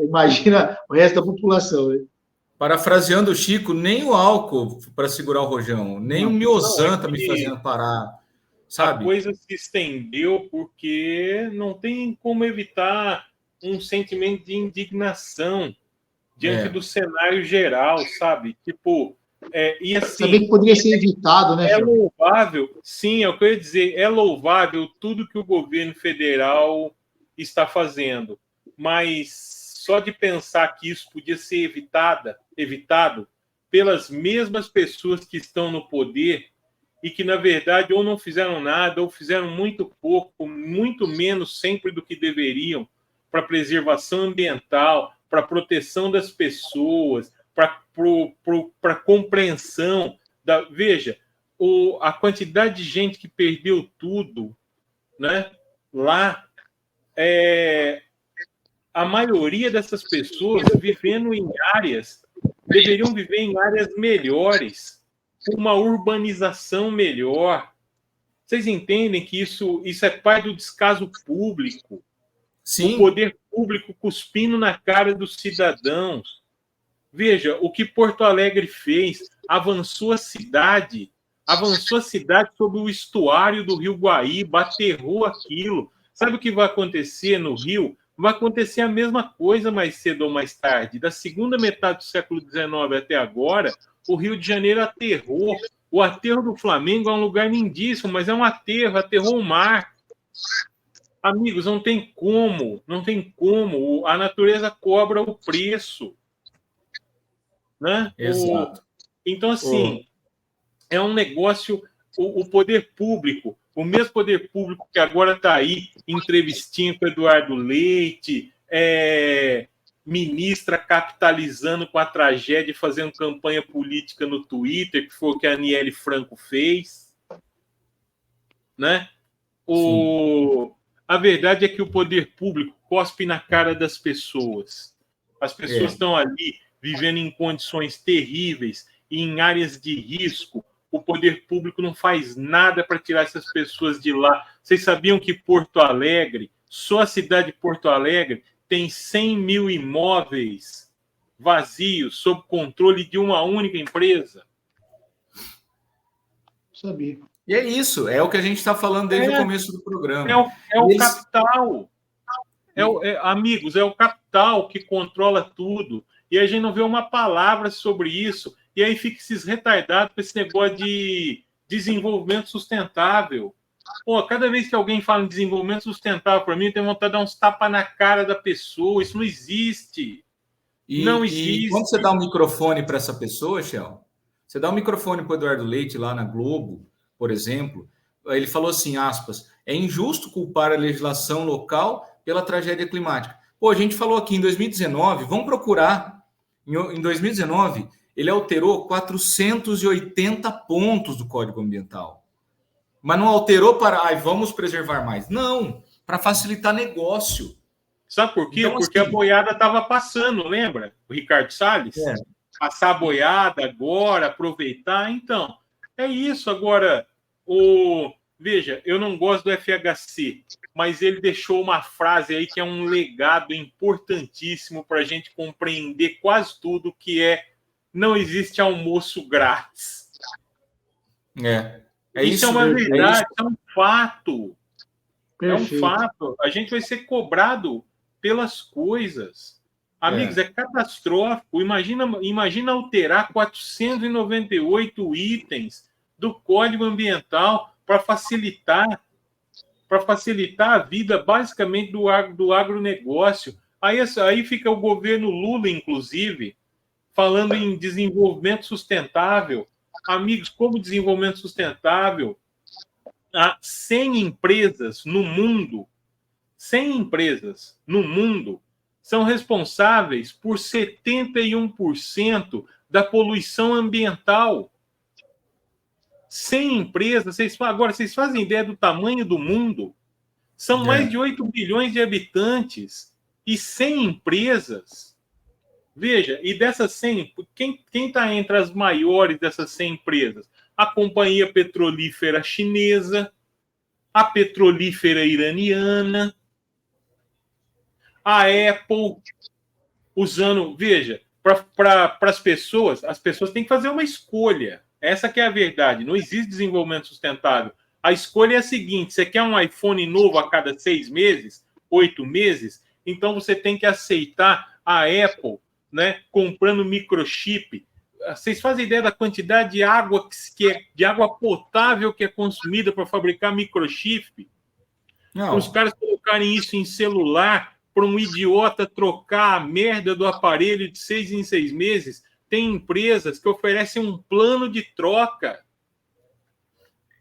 imagina o resto da população. Né? Parafraseando o Chico, nem o álcool para segurar o rojão, nem o Miozan está me fazendo parar, sabe? A coisa se estendeu porque não tem como evitar um sentimento de indignação diante do cenário geral, sabe? Tipo, e assim... Saber que poderia ser evitado, né? É louvável, sim, é o que eu ia dizer, é louvável tudo que o governo federal está fazendo, mas só de pensar que isso podia ser evitado pelas mesmas pessoas que estão no poder, e que, na verdade, ou não fizeram nada, ou fizeram muito pouco, muito menos sempre do que deveriam, para preservação ambiental, para proteção das pessoas, para compreensão da... Veja, a quantidade de gente que perdeu tudo, né, lá, a maioria dessas pessoas vivendo em áreas, deveriam viver em áreas melhores, com uma urbanização melhor. Vocês entendem que isso é parte do descaso público? Sim. O poder público cuspindo na cara dos cidadãos. Veja, o que Porto Alegre fez, avançou a cidade sobre o estuário do Rio Guaíba, aterrou aquilo. Sabe o que vai acontecer no Rio? Vai acontecer a mesma coisa mais cedo ou mais tarde. Da segunda metade do século XIX até agora, o Rio de Janeiro aterrou. O aterro do Flamengo é um lugar lindíssimo, mas é um aterro, aterrou o mar. Amigos, não tem como. A natureza cobra o preço. Né? Exato. Então, assim, é um negócio... O poder público, o mesmo poder público que agora está aí, entrevistinha com o Eduardo Leite, ministra capitalizando com a tragédia e fazendo campanha política no Twitter, que foi o que a Aniele Franco fez. Né? A verdade é que o poder público cospe na cara das pessoas. As pessoas estão ali vivendo em condições terríveis e em áreas de risco. O poder público não faz nada para tirar essas pessoas de lá. Vocês sabiam que Porto Alegre, só a cidade de Porto Alegre, tem 100 mil imóveis vazios sob controle de uma única empresa? Sabia. E é isso, é o que a gente está falando desde o começo do programa. O capital. Amigos, é o capital que controla tudo. E a gente não vê uma palavra sobre isso. E aí fica esses retardados com esse negócio de desenvolvimento sustentável. Pô, cada vez que alguém fala em desenvolvimento sustentável, para mim, eu tenho vontade de dar uns tapas na cara da pessoa. Isso não existe. Não existe. E quando você dá um microfone para essa pessoa, Shell, você dá um microfone para o Eduardo Leite lá na Globo, por exemplo, ele falou assim, aspas, é injusto culpar a legislação local pela tragédia climática. Pô, a gente falou aqui em 2019, vamos procurar, em 2019... ele alterou 480 pontos do Código Ambiental. Mas não alterou para, vamos preservar mais. Não, para facilitar negócio. Sabe por quê? Então, porque assim, a boiada estava passando, lembra? O Ricardo Salles? Passar a boiada agora, aproveitar. Então, é isso. Agora, veja, eu não gosto do FHC, mas ele deixou uma frase aí que é um legado importantíssimo para a gente compreender quase tudo que não existe almoço grátis. Isso é uma verdade, é um fato. Perfeito. É um fato. A gente vai ser cobrado pelas coisas. Amigos, é catastrófico. Imagina alterar 498 itens do Código Ambiental para facilitar a vida, basicamente, do agronegócio. Aí fica o governo Lula, inclusive, falando em desenvolvimento sustentável. Amigos, como desenvolvimento sustentável? Há 100 empresas no mundo são responsáveis por 71% da poluição ambiental. 100 empresas, agora vocês fazem ideia do tamanho do mundo? São mais de 8 bilhões de habitantes e 100 empresas. Veja, e dessas 100, quem está entre as maiores dessas 100 empresas? A Companhia Petrolífera Chinesa, a Petrolífera Iraniana, a Apple, usando... Veja, para as pessoas têm que fazer uma escolha. Essa que é a verdade. Não existe desenvolvimento sustentável. A escolha é a seguinte, você quer um iPhone novo a cada 6 meses, 8 meses? Então você tem que aceitar a Apple, né, comprando microchip. Vocês fazem ideia da quantidade de água de água potável que é consumida para fabricar microchip? Não. Os caras colocarem isso em celular para um idiota trocar a merda do aparelho de 6 em 6 meses. Tem empresas que oferecem um plano de troca.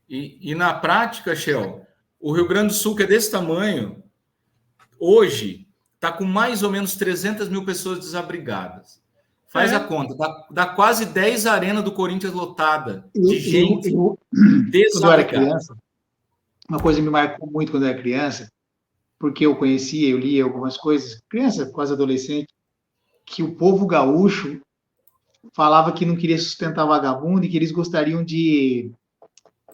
E na prática, Shell, o Rio Grande do Sul, que é desse tamanho, hoje está com mais ou menos 300 mil pessoas desabrigadas. Faz a conta, dá quase 10 arenas do Corinthians lotada de gente desabrigada. Quando eu era criança, uma coisa me marcou muito quando eu era criança, porque eu conhecia, eu lia algumas coisas, criança, quase adolescente, que o povo gaúcho falava que não queria sustentar vagabundo e que eles gostariam de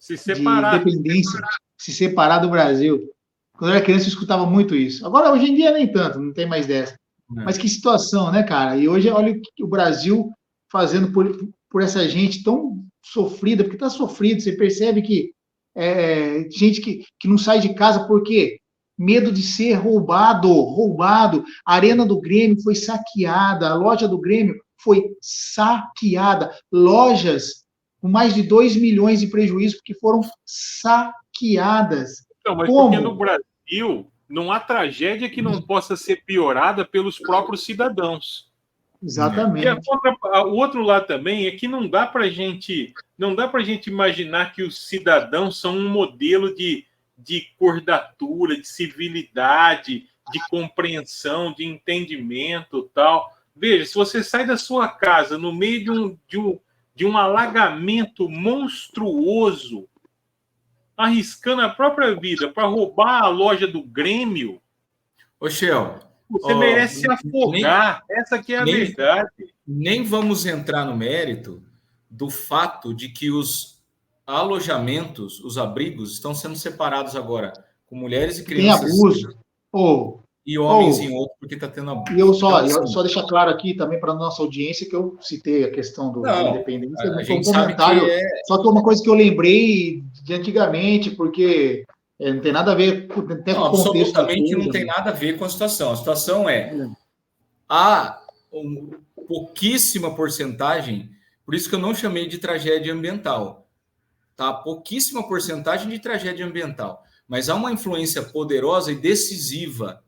independência, se separar do Brasil. Quando eu era criança, eu escutava muito isso. Agora, hoje em dia, nem tanto, não tem mais dessa. Mas que situação, né, cara? E hoje, olha o Brasil fazendo por essa gente tão sofrida, porque está sofrido. Você percebe que gente que não sai de casa porque medo de ser roubado. A arena do Grêmio foi saqueada, a loja do Grêmio foi saqueada. Lojas com mais de 2 milhões de prejuízo porque foram saqueadas. Não, mas porque no Brasil não há tragédia que não possa ser piorada pelos próprios cidadãos. Exatamente. E o outro lado também é que não dá para gente imaginar que os cidadãos são um modelo de cordatura, de civilidade, de compreensão, de entendimento, tal. Veja, se você sai da sua casa no meio de um alagamento monstruoso, arriscando a própria vida para roubar a loja do Grêmio, ô Shell, você merece se afogar. Essa que é a verdade. Nem vamos entrar no mérito do fato de que os alojamentos, os abrigos, estão sendo separados agora com mulheres e crianças. Tem abuso. E homens em outro, porque está tendo abuso. E eu só deixar claro aqui também para a nossa audiência que eu citei a questão da independência. A gente sabe que só que é uma coisa que eu lembrei de antigamente, porque não tem nada a ver com o contexto. Absolutamente não tem nada a ver com a situação. A situação há pouquíssima porcentagem, por isso que eu não chamei de tragédia ambiental. Tá? Pouquíssima porcentagem de tragédia ambiental. Mas há uma influência poderosa e decisiva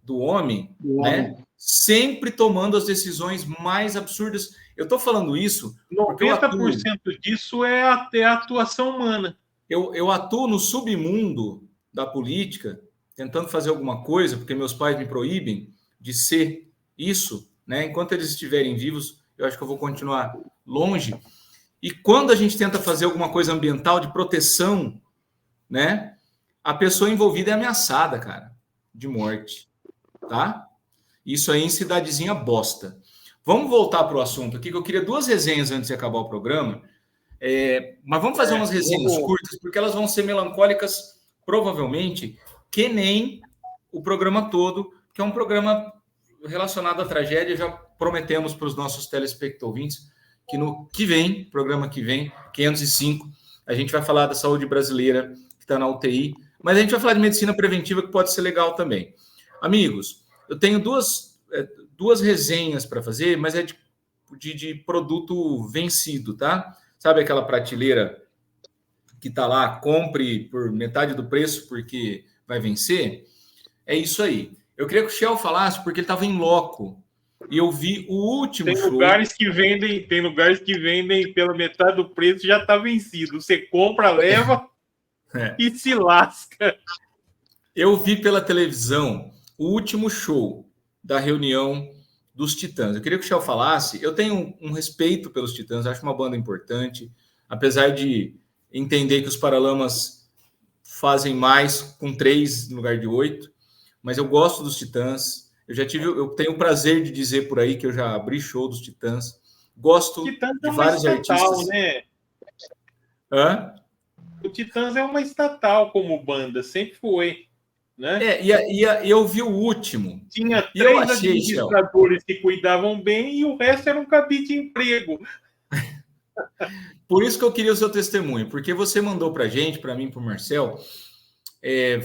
do homem, né? Sempre tomando as decisões mais absurdas. Eu estou falando isso... 90% disso é a atuação humana. Eu atuo no submundo da política, tentando fazer alguma coisa, porque meus pais me proíbem de ser isso, né? Enquanto eles estiverem vivos, eu acho que eu vou continuar longe. E quando a gente tenta fazer alguma coisa ambiental, de proteção, né? A pessoa envolvida é ameaçada, cara, de morte, tá? Isso aí em cidadezinha bosta. Vamos voltar para o assunto aqui, que eu queria 2 resenhas antes de acabar o programa. Mas vamos fazer umas resenhas curtas, porque elas vão ser melancólicas, provavelmente, que nem o programa todo, que é um programa relacionado à tragédia. Já prometemos para os nossos telespectadores que no programa que vem, 505, a gente vai falar da saúde brasileira, que está na UTI, mas a gente vai falar de medicina preventiva, que pode ser legal também. Amigos, eu tenho duas resenhas para fazer, mas é de produto vencido, tá? Sabe aquela prateleira que está lá, compre por metade do preço porque vai vencer? É isso aí. Eu queria que o Shell falasse, porque ele estava em loco. E eu vi o último show. Tem lugares que vendem pela metade do preço, já está vencido. Você compra, leva e se lasca. Eu vi pela televisão o último show da reunião dos Titãs. Eu queria que o Shell falasse. Eu tenho um respeito pelos Titãs, acho uma banda importante, apesar de entender que os Paralamas fazem mais com 3 no lugar de 8, mas eu gosto dos Titãs. Eu tenho o prazer de dizer por aí que eu já abri show dos Titãs. Gosto de vários artistas. Né? Hã? O Titãs é uma estatal como banda, sempre foi. Né? E eu vi o último. Tinha 3 administradores que cuidavam bem e o resto era um cabide de emprego. Por isso que eu queria o seu testemunho, porque você mandou para gente, para mim, para o Marcel,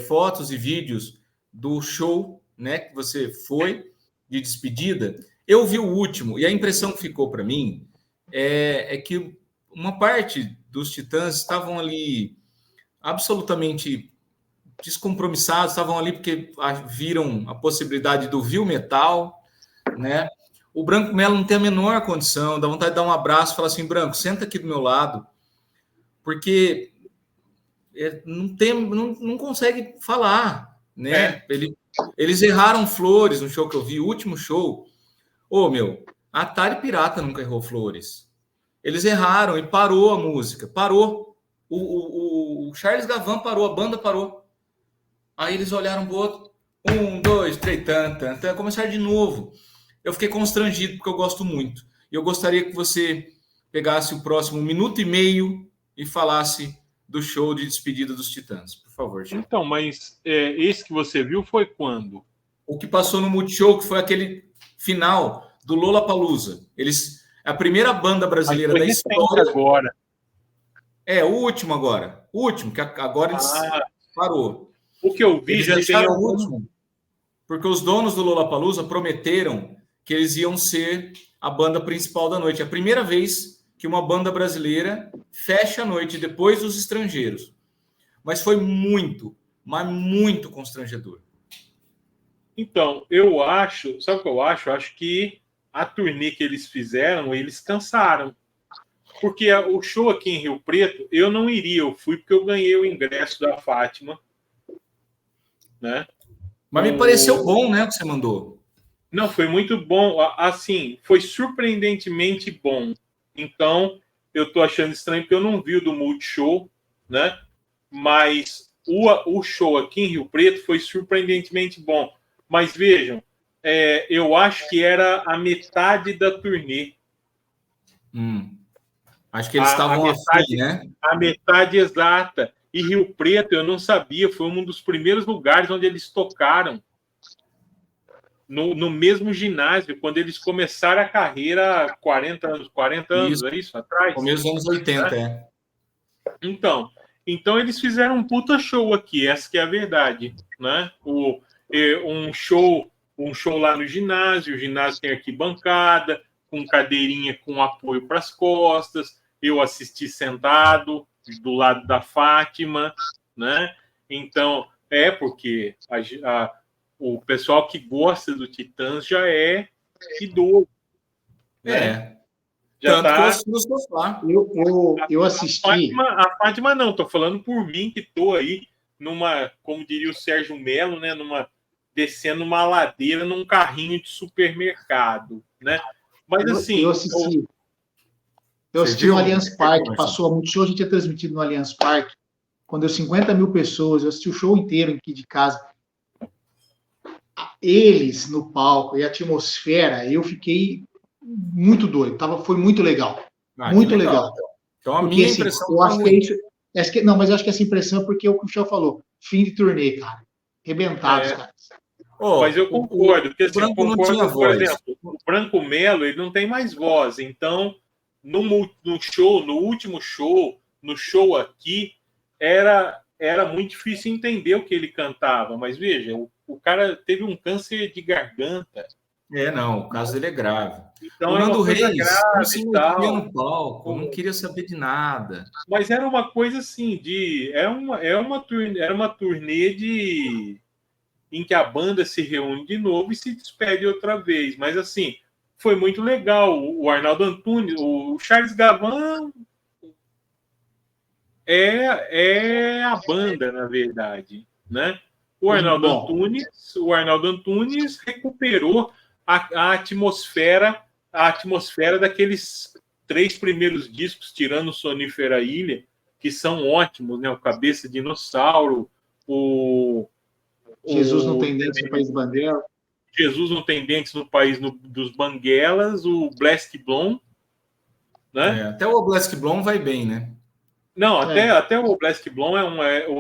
fotos e vídeos do show, né, que você foi de despedida. Eu vi o último e a impressão que ficou para mim é que uma parte dos Titãs estavam ali absolutamente descompromissados, estavam ali porque viram a possibilidade do Viu Metal, né? O Branco Melo não tem a menor condição, dá vontade de dar um abraço e falar assim: Branco, senta aqui do meu lado, porque não consegue falar, né? Eles erraram Flores no show que eu vi, o último show. A Atari Pirata nunca errou Flores. Eles erraram e parou a música, parou. O Charles Gavan parou, a banda parou. Aí eles olharam pro outro, 1, 2, 3, começaram de novo. Eu fiquei constrangido porque eu gosto muito. E eu gostaria que você pegasse o próximo 1 minuto e meio e falasse do show de despedida dos Titãs, por favor, Chico. Então, mas esse que você viu foi quando? O que passou no Multishow, que foi aquele final do Lollapalooza. A primeira banda brasileira da história. Agora. O último agora. O último, que agora eles parou. O que eu vi eles já deixaram o último. Porque os donos do Lollapalooza prometeram que eles iam ser a banda principal da noite. É a primeira vez que uma banda brasileira fecha a noite depois dos estrangeiros. Mas foi muito, mas muito constrangedor. Então, eu acho... Sabe o que eu acho? Eu acho que a turnê que eles fizeram, eles cansaram. Porque o show aqui em Rio Preto, eu não iria. Eu fui porque eu ganhei o ingresso da Fátima. Né? Mas me pareceu bom, né, o que você mandou. Não, foi muito bom. Assim, foi surpreendentemente bom. Então, eu tô achando estranho porque eu não vi o do Multishow, né? Mas o show aqui em Rio Preto foi surpreendentemente bom. Mas vejam, eu acho que era a metade da turnê. Acho que eles estavam afim, né? A metade exata. E Rio Preto, eu não sabia, foi um dos primeiros lugares onde eles tocaram. No mesmo ginásio, quando eles começaram a carreira há 40 anos, é isso? Atrás? Começo dos anos 80, Então eles fizeram um puta show aqui, essa que é a verdade, né? Um show lá no ginásio, o ginásio tem arquibancada, com cadeirinha com apoio para as costas, eu assisti sentado do lado da Fátima, né? Então, porque o pessoal que gosta do Titãs já é idoso. Né? Já tanto que eu sofá. Eu assisti. A Fátima não, tô falando por mim que tô aí como diria o Sérgio Melo, né? Descendo uma ladeira num carrinho de supermercado, né? Mas assim... Eu assisti no Allianz Parque, passou a Multishow, a gente tinha transmitido no Allianz Parque, quando deu 50 mil pessoas, eu assisti o show inteiro aqui de casa. Eles no palco e a atmosfera, eu fiquei muito doido, foi muito legal. Muito legal. Então a minha impressão eu acho que não, mas eu acho que essa impressão é porque o Michel falou, fim de turnê, cara. Arrebentados, cara. Mas eu concordo, porque assim, por exemplo, o Branco Melo, ele não tem mais voz, então no show, no último show, no show aqui, era muito difícil entender o que ele cantava, mas veja, o cara teve um câncer de garganta. O caso dele é grave. Então, o Nando Reis não se metia no palco, não queria saber de nada. Mas era uma coisa assim, era uma turnê em que a banda se reúne de novo e se despede outra vez, mas assim, foi muito legal. O Arnaldo Antunes, o Charles Gavan é a banda, na verdade, né? O Arnaldo Antunes recuperou a atmosfera daqueles 3 primeiros discos, tirando Sonífera Ilha, que são ótimos, né? O Cabeça Dinossauro, Jesus não tem dentes no País Banguela. Jesus não tem dentes no País dos Banguelas, o Blask Blom, né? Até o Blask Blom vai bem, né? Não, até o Blask Blom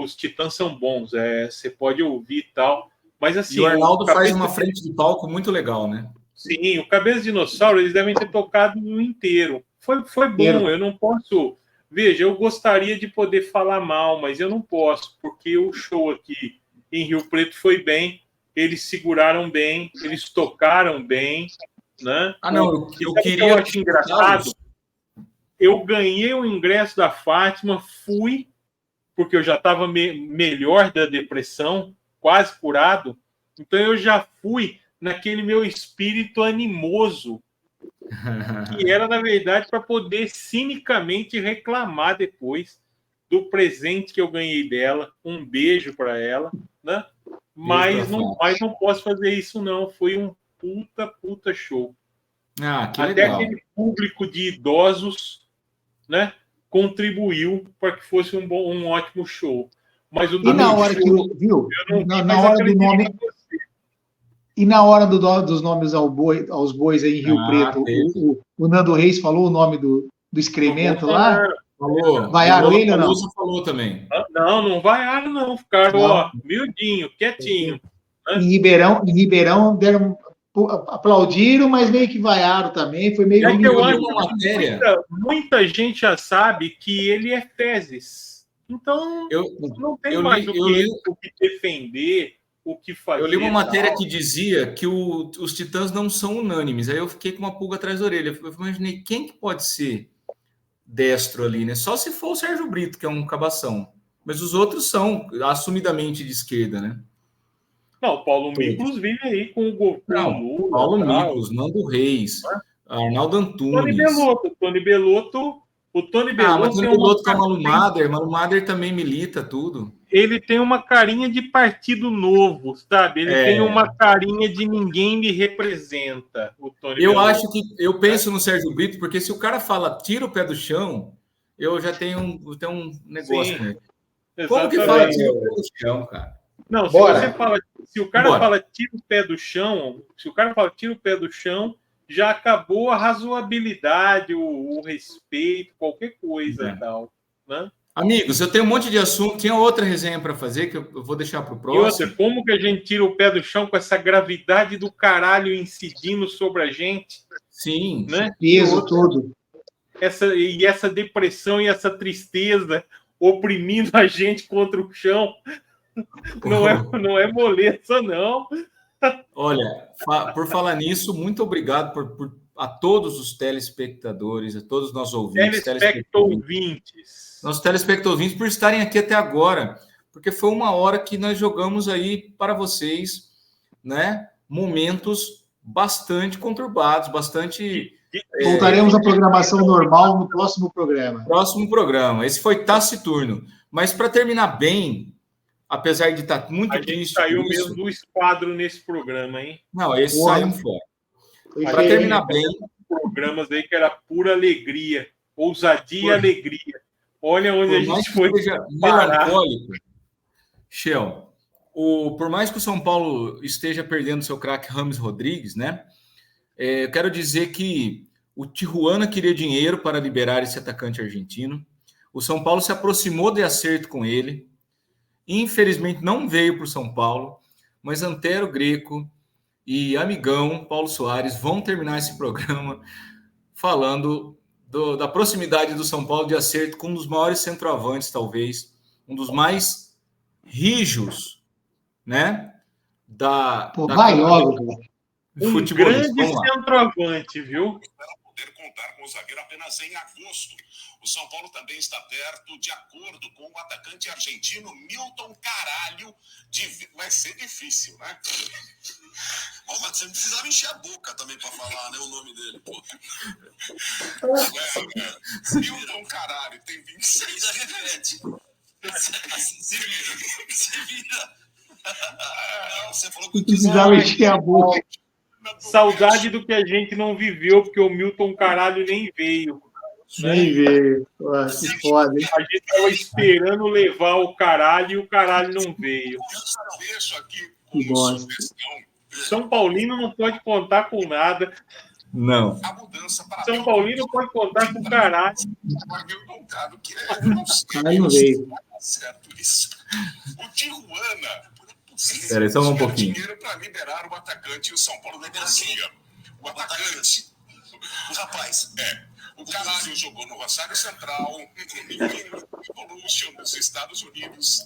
os Titãs são bons, você pode ouvir e tal, mas assim... E o Arnaldo faz uma frente de palco muito legal, né? Sim, o Cabeça de Dinossauro, eles devem ter tocado no inteiro. Foi bom, eu não posso... Veja, eu gostaria de poder falar mal, mas eu não posso, porque o show aqui em Rio Preto foi bem, eles seguraram bem, eles tocaram bem, né? Eu queria... Eu acho engraçado. Eu ganhei o ingresso da Fátima, fui, porque eu já estava melhor da depressão, quase curado, então eu já fui naquele meu espírito animoso, que era, na verdade, para poder cinicamente reclamar depois. do presente que eu ganhei dela. Um beijo para ela, né? Mas não posso fazer isso, não. Foi um puta show. Que até legal. Aquele público de idosos, né, contribuiu para que fosse um ótimo show. Mas o e na hora show, que viu, eu não na hora do nome e na hora dos nomes aos bois aí em Rio Preto, o Nando Reis falou o nome do excremento lá? Falou. Vaiaram ele ou não? Falou também. Não vaiaram, não. Ficaram, ó, miudinho, quietinho. Em Ribeirão deram, aplaudiram, mas meio que vaiaram também. Foi meio eu acho que muita gente já sabe que ele é fezes. Então, não tem mais o que defender, o que fazer. Eu li uma matéria que dizia que os Titãs não são unânimes. Aí eu fiquei com uma pulga atrás da orelha. Eu imaginei quem que pode ser destro ali, né? Só se for o Sérgio Brito, que é um cabação. Mas os outros são assumidamente de esquerda, né? Não, o Paulo Miklos vive aí com o Lula. Paulo Miklos, Nando Reis, Arnaldo Antunes. Tony Belotto. O Tony Belotto mas Tony Belotto com a Malu Mader. Malu Mader também milita tudo. Ele tem uma carinha de partido novo, sabe? Ele tem uma carinha de ninguém me representa, o Tony Belotto. Eu penso no Sérgio Brito, porque se o cara fala tira o pé do chão, eu já tenho um negócio com ele. Como que fala tira o pé do chão, cara? Não, se o cara fala tira o pé do chão, já acabou a razoabilidade, o respeito, qualquer coisa e tal, né? Amigos, eu tenho um monte de assunto. Tinha outra resenha para fazer que eu vou deixar para o próximo. E outra, como que a gente tira o pé do chão com essa gravidade do caralho incidindo sobre a gente? Sim. Né? Peso todo. Essa depressão e essa tristeza oprimindo a gente contra o chão. Não é moleza, não. Olha, por falar nisso, muito obrigado a todos os telespectadores, a todos os nossos ouvintes. Nossos telespectadores por estarem aqui até agora, porque foi uma hora que nós jogamos aí para vocês, né, momentos bastante conturbados, bastante... Voltaremos à programação normal no próximo programa. Esse foi taciturno. Mas para terminar bem, apesar de estar muito triste... A gente saiu mesmo do esquadro nesse programa, hein? Não, esse saiu fora. Para terminar bem... Programas aí que era pura alegria, ousadia e alegria. Olha onde a gente foi melancólico. Shell, por mais que o São Paulo esteja perdendo seu craque Rames Rodrigues, né? Eu quero dizer que o Tijuana queria dinheiro para liberar esse atacante argentino. O São Paulo se aproximou de acerto com ele. Infelizmente não veio para o São Paulo, mas Antero Greco e amigão Paulo Soares vão terminar esse programa falando da proximidade do São Paulo de acerto com um dos maiores centroavantes, talvez, um dos mais rijos, né? Vai logo, um grande centroavante, viu? Para poder contar com o zagueiro apenas em agosto. O São Paulo também está perto, de acordo com o atacante argentino Milton Caralho. Vai ser difícil, né? Mas você não precisava encher a boca também para falar, né, o nome dele, pô. Milton Caralho tem 26 anos. Se vira. Você falou que precisava encher a boca. Saudade do que a gente não viveu, porque o Milton Caralho nem veio. Nem veio. Que foda, hein? A gente estava esperando levar o caralho e o caralho não veio. Eu deixo aqui como sugestão. São Paulino não pode contar com nada. Não. A mudança para São Paulino pode contar com caralho. Caralho não veio. Certo isso. O Tijuana. Peraí, só um pouquinho. Dinheiro para liberar o atacante e o São Paulo negocia. O atacante. O rapaz. O Caralho jogou no Rosário Central, em Evolution, nos Estados Unidos,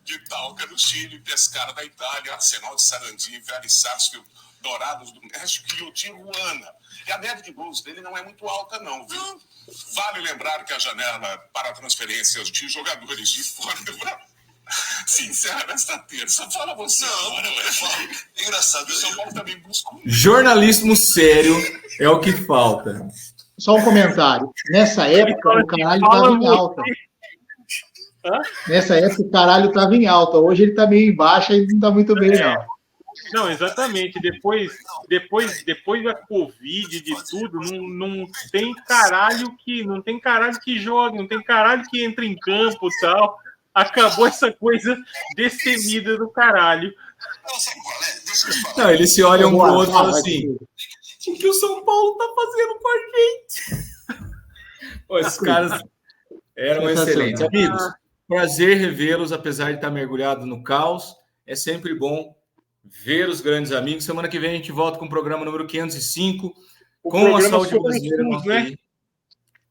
de Talca, no Chile, Pescara, da Itália, Arsenal de Sarandi, Vélez Sarsfield, Dourados do México e o Tijuana. E a média de gols dele não é muito alta, não, viu? Vale lembrar que a janela para transferências de jogadores de fora do Brasil se encerra nesta terça. Fala você agora, engraçado. O São Paulo também busca jornalismo sério é o que falta. Só um comentário. Nessa época, o caralho estava em alta. Nessa época, o caralho estava em alta. Hoje ele está meio em baixa e não está muito bem, não. Não, exatamente. Depois da Covid, de tudo, não tem caralho que joga, não tem caralho que entra em campo e tal. Acabou essa coisa destemida do caralho. Não, eles se olham um pro outro e falam assim: o que o São Paulo tá fazendo com a gente? Pô, esses caras eram excelentes. Amigos, prazer revê-los, apesar de estar mergulhado no caos. É sempre bom ver os grandes amigos. Semana que vem a gente volta com o programa número 505, com a saúde brasileira. SUS, né?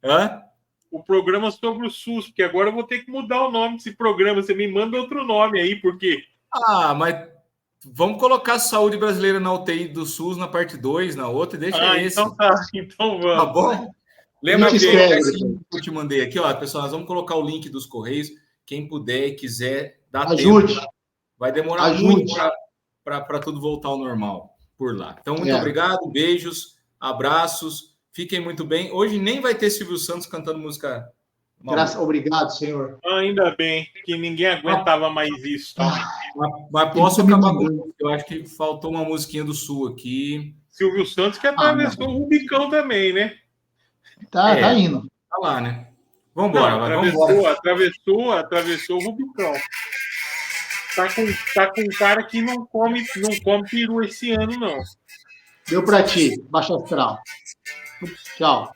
Hã? O programa sobre o SUS, porque agora eu vou ter que mudar o nome desse programa. Você me manda outro nome aí, por quê? Mas vamos colocar a saúde brasileira na UTI do SUS na parte 2, na outra, e deixa esse. Então tá, então vamos. Tá bom? Lembra que eu te mandei aqui, ó, pessoal, nós vamos colocar o link dos Correios. Quem puder e quiser, dá Ajude. tempo. Vai demorar muito para tudo voltar ao normal por lá. Então, muito obrigado, beijos, abraços. Fiquem muito bem. Hoje nem vai ter Silvio Santos cantando música. Obrigado, senhor. Ainda bem que ninguém aguentava mais isso. Tá? Mas posso acabar com isso. Eu acho que faltou uma musiquinha do Sul aqui. Silvio Santos que atravessou o Rubicão também, né? Tá indo. Tá lá, né? Vambora. Atravessou o Rubicão. Tá com um cara que não come peru esse ano, não. Deu pra ti, Baixa Astral. Tchau.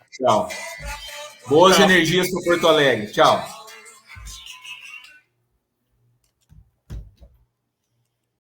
Boas energias para Porto Alegre. Tchau.